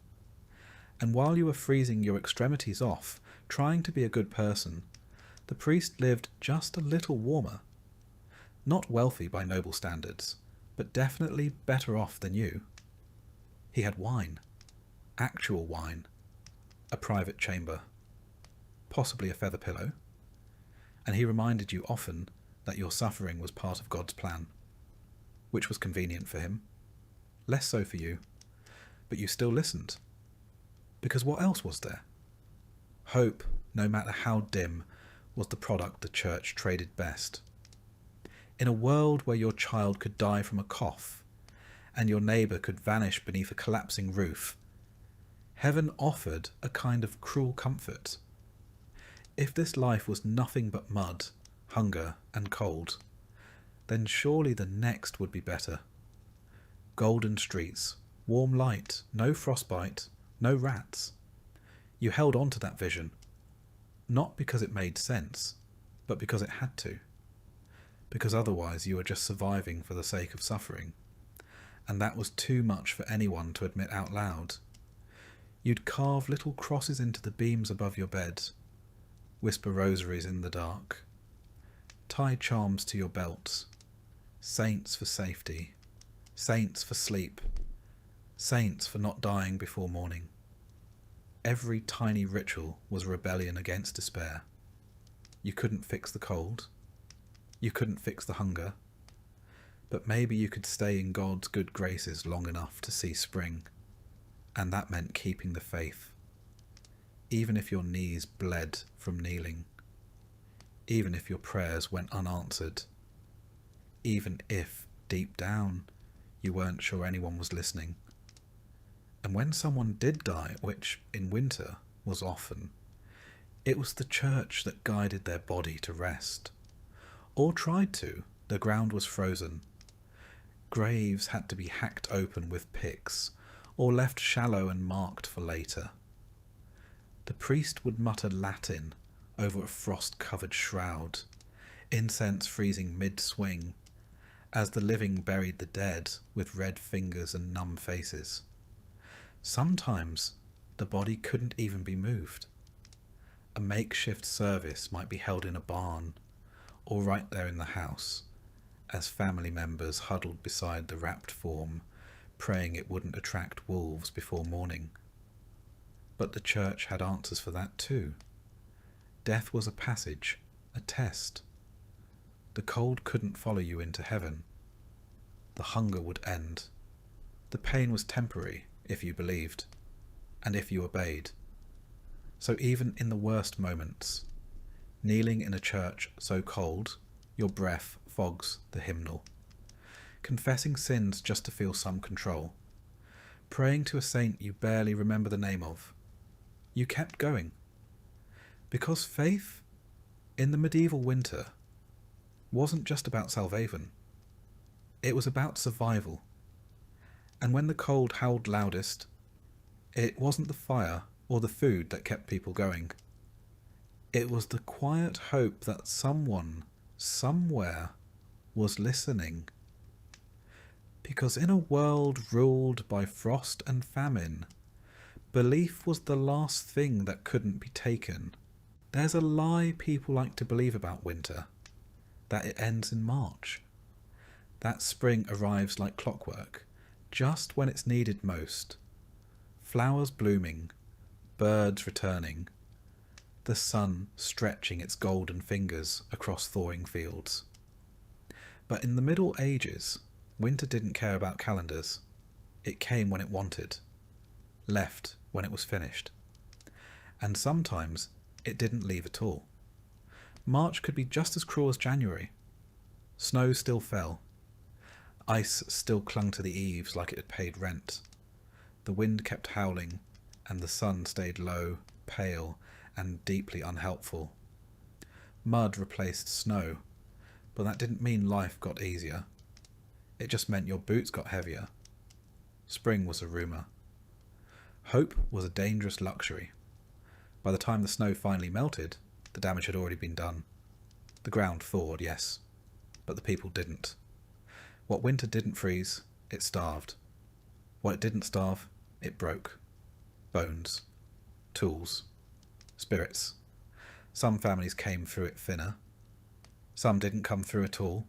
And while you were freezing your extremities off, trying to be a good person, the priest lived just a little warmer. Not wealthy by noble standards, but definitely better off than you. He had wine. Actual wine. A private chamber. Possibly a feather pillow. And he reminded you often that your suffering was part of God's plan, which was convenient for him. Less so for you, but you still listened. Because what else was there? Hope, no matter how dim, was the product the church traded best. In a world where your child could die from a cough, and your neighbour could vanish beneath a collapsing roof, heaven offered a kind of cruel comfort. If this life was nothing but mud, hunger, and cold, then surely the next would be better. Golden streets, warm light, no frostbite, no rats. You held on to that vision, not because it made sense, but because it had to. Because otherwise you were just surviving for the sake of suffering, and that was too much for anyone to admit out loud. You'd carve little crosses into the beams above your bed, whisper rosaries in the dark, tie charms to your belts, saints for safety, saints for sleep, saints for not dying before morning. Every tiny ritual was rebellion against despair. You couldn't fix the cold. You couldn't fix the hunger. But maybe you could stay in God's good graces long enough to see spring. And that meant keeping the faith. Even if your knees bled from kneeling. Even if your prayers went unanswered. Even if, deep down, you weren't sure anyone was listening. And when someone did die, which in winter was often, it was the church that guided their body to rest. Or tried to. The ground was frozen. Graves had to be hacked open with picks, or left shallow and marked for later. The priest would mutter Latin over a frost-covered shroud, incense freezing mid-swing, as the living buried the dead with red fingers and numb faces. Sometimes the body couldn't even be moved. A makeshift service might be held in a barn or right there in the house, as family members huddled beside the wrapped form, praying it wouldn't attract wolves before morning. But the church had answers for that too. Death was a passage, a test. The cold couldn't follow you into heaven. The hunger would end. The pain was temporary, if you believed, and if you obeyed. So even in the worst moments, kneeling in a church so cold, your breath fogs the hymnal, confessing sins just to feel some control, praying to a saint you barely remember the name of, you kept going. Because faith, in the medieval winter, wasn't just about salvation. It was about survival. And when the cold howled loudest, it wasn't the fire or the food that kept people going. It was the quiet hope that someone, somewhere, was listening. Because in a world ruled by frost and famine, belief was the last thing that couldn't be taken. There's a lie people like to believe about winter, that it ends in March. That spring arrives like clockwork, just when it's needed most. Flowers blooming, birds returning, the sun stretching its golden fingers across thawing fields. But in the Middle Ages, winter didn't care about calendars. It came when it wanted, left when it was finished. And sometimes it didn't leave at all. March could be just as cruel as January. Snow still fell. Ice still clung to the eaves like it had paid rent. The wind kept howling, and the sun stayed low, pale, and deeply unhelpful. Mud replaced snow, but that didn't mean life got easier. It just meant your boots got heavier. Spring was a rumour. Hope was a dangerous luxury. By the time the snow finally melted, the damage had already been done. The ground thawed, yes, but the people didn't. What winter didn't freeze, it starved. What it didn't starve, it broke. Bones, tools, spirits. Some families came through it thinner. Some didn't come through at all.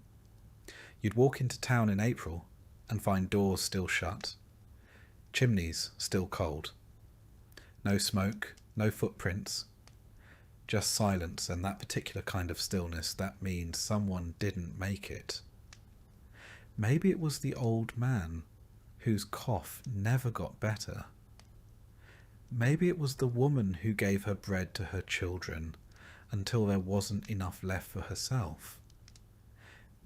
You'd walk into town in April and find doors still shut, chimneys still cold. No smoke, no footprints, just silence and that particular kind of stillness that means someone didn't make it. Maybe it was the old man whose cough never got better. Maybe it was the woman who gave her bread to her children until there wasn't enough left for herself.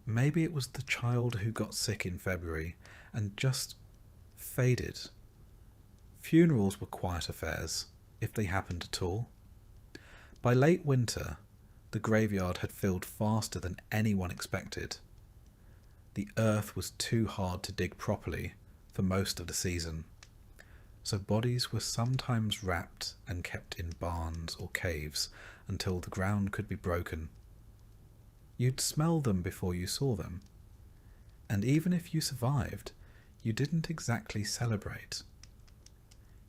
Maybe it was the child who got sick in February and just faded. Funerals were quiet affairs, if they happened at all. By late winter, the graveyard had filled faster than anyone expected. The earth was too hard to dig properly for most of the season, so bodies were sometimes wrapped and kept in barns or caves until the ground could be broken. You'd smell them before you saw them, and even if you survived, you didn't exactly celebrate.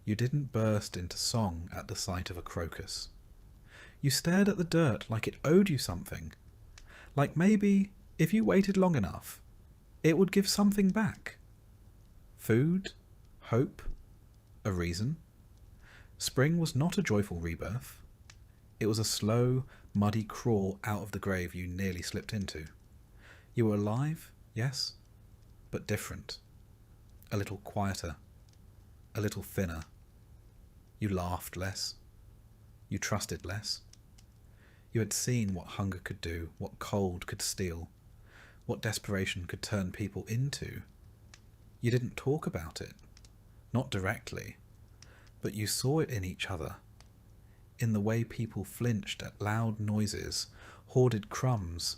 You didn't burst into song at the sight of a crocus. You stared at the dirt like it owed you something, like maybe, if you waited long enough, it would give something back. Food, hope, a reason. Spring was not a joyful rebirth. It was a slow, muddy crawl out of the grave you nearly slipped into. You were alive, yes, but different. A little quieter, a little thinner. You laughed less. You trusted less. You had seen what hunger could do, what cold could steal, what desperation could turn people into. You didn't talk about it, not directly, but you saw it in each other, in the way people flinched at loud noises, hoarded crumbs,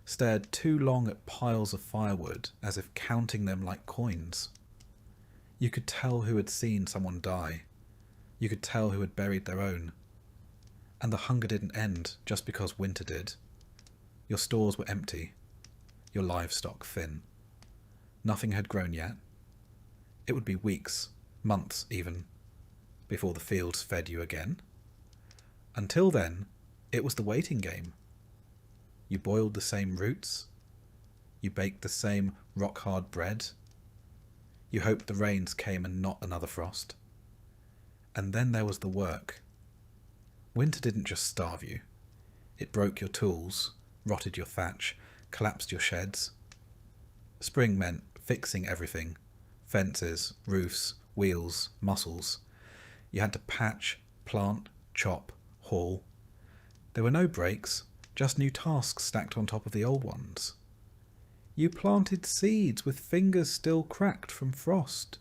stared too long at piles of firewood as if counting them like coins. You could tell who had seen someone die. You could tell who had buried their own. And the hunger didn't end just because winter did. Your stores were empty, your livestock thin. Nothing had grown yet. It would be weeks, months even, before the fields fed you again. Until then, it was the waiting game. You boiled the same roots. You baked the same rock-hard bread. You hoped the rains came and not another frost. And then there was the work. Winter didn't just starve you. It broke your tools, rotted your thatch, collapsed your sheds. Spring meant fixing everything. Fences, roofs, wheels, muscles. You had to patch, plant, chop, haul. There were no breaks, just new tasks stacked on top of the old ones. You planted seeds with fingers still cracked from frost.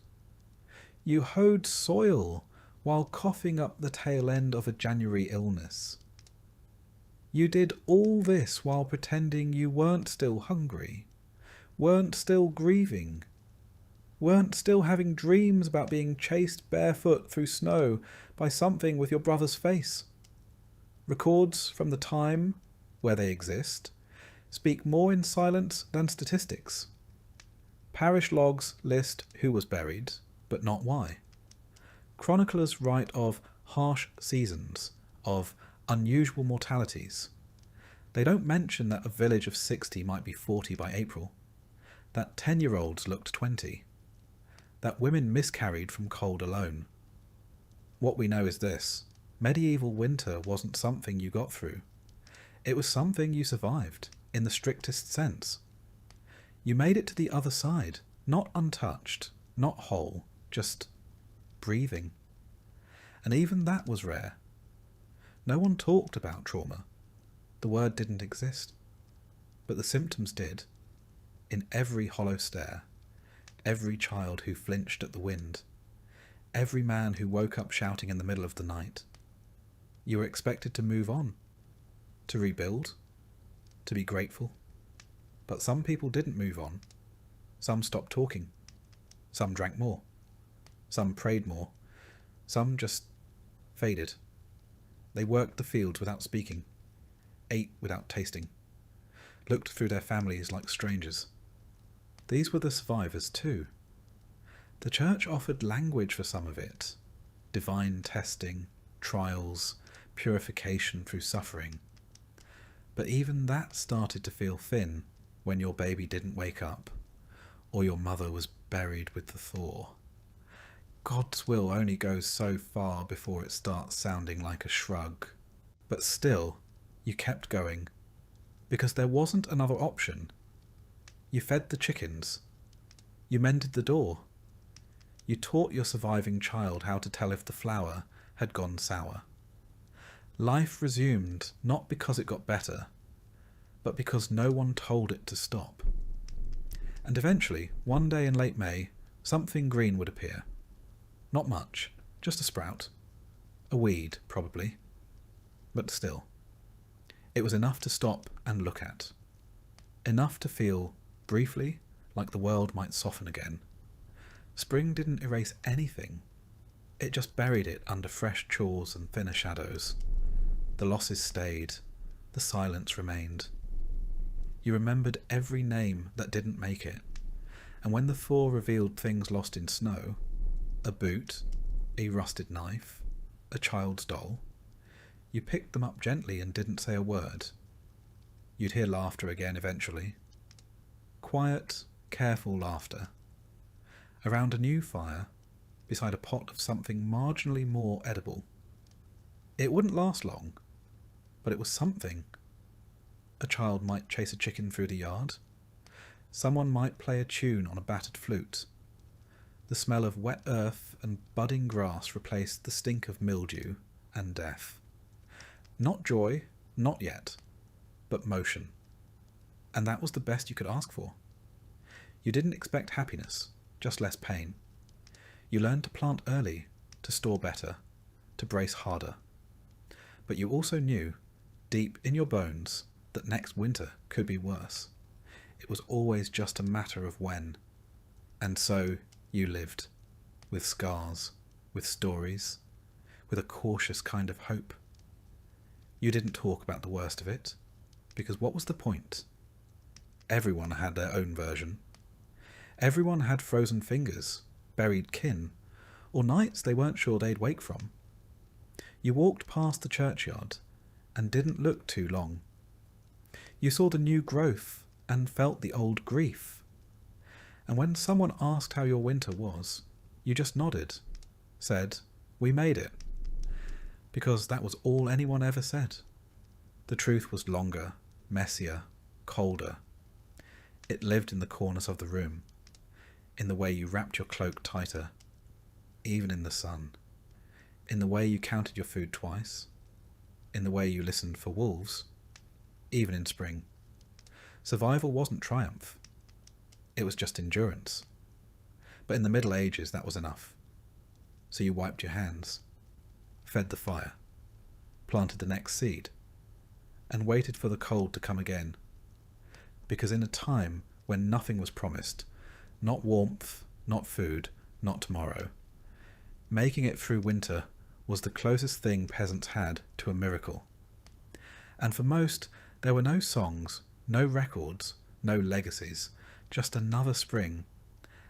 You hoed soil while coughing up the tail end of a January illness. You did all this while pretending you weren't still hungry, weren't still grieving, weren't still having dreams about being chased barefoot through snow by something with your brother's face. Records from the time, where they exist, speak more in silence than statistics. Parish logs list who was buried, but not why. Chroniclers write of harsh seasons, of unusual mortalities. They don't mention that a village of 60 might be 40 by April, that 10-year-olds looked 20, that women miscarried from cold alone. What we know is this: medieval winter wasn't something you got through. It was something you survived, in the strictest sense. You made it to the other side, not untouched, not whole, just breathing. And even that was rare. No one talked about trauma. The word didn't exist. But the symptoms did. In every hollow stare, every child who flinched at the wind, every man who woke up shouting in the middle of the night. You were expected to move on, to rebuild, to be grateful. But some people didn't move on. Some stopped talking. Some drank more. Some prayed more. Some just faded. They worked the fields without speaking, ate without tasting, looked through their families like strangers. These were the survivors too. The church offered language for some of it: divine testing, trials, purification through suffering. But even that started to feel thin when your baby didn't wake up, or your mother was buried with the thaw. God's will only goes so far before it starts sounding like a shrug. But still, you kept going, because there wasn't another option. You fed the chickens. You mended the door. You taught your surviving child how to tell if the flour had gone sour. Life resumed, not because it got better, but because no one told it to stop. And eventually, one day in late May, something green would appear. Not much, just a sprout. A weed, probably. But still. It was enough to stop and look at. Enough to feel, briefly, like the world might soften again. Spring didn't erase anything. It just buried it under fresh chores and thinner shadows. The losses stayed. The silence remained. You remembered every name that didn't make it. And when the thaw revealed things lost in snow, a boot, a rusted knife, a child's doll, you picked them up gently and didn't say a word. You'd hear laughter again eventually. Quiet, careful laughter. Around a new fire, beside a pot of something marginally more edible. It wouldn't last long, but it was something. A child might chase a chicken through the yard. Someone might play a tune on a battered flute. The smell of wet earth and budding grass replaced the stink of mildew and death. Not joy, not yet, but motion. And that was the best you could ask for. You didn't expect happiness, just less pain. You learned to plant early, to store better, to brace harder. But you also knew, deep in your bones, that next winter could be worse. It was always just a matter of when. And so you lived, with scars, with stories, with a cautious kind of hope. You didn't talk about the worst of it, because what was the point? Everyone had their own version. Everyone had frozen fingers, buried kin, or nights they weren't sure they'd wake from. You walked past the churchyard and didn't look too long. You saw the new growth and felt the old grief. And when someone asked how your winter was, you just nodded, said, "We made it." Because that was all anyone ever said. The truth was longer, messier, colder. It lived in the corners of the room, in the way you wrapped your cloak tighter, even in the sun, in the way you counted your food twice, in the way you listened for wolves, even in spring. Survival wasn't triumph. It was just endurance. But in the Middle Ages, that was enough. So you wiped your hands, fed the fire, planted the next seed, and waited for the cold to come again. Because in a time when nothing was promised, not warmth, not food, not tomorrow, making it through winter was the closest thing peasants had to a miracle. And for most, there were no songs, no records, no legacies, just another spring,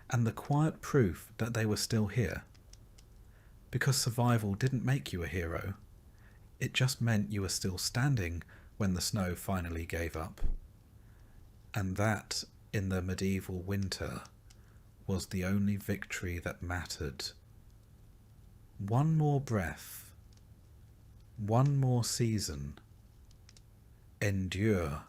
and the quiet proof that they were still here. Because survival didn't make you a hero, it just meant you were still standing when the snow finally gave up. And that, in the medieval winter, was the only victory that mattered. One more breath, one more season. Endure.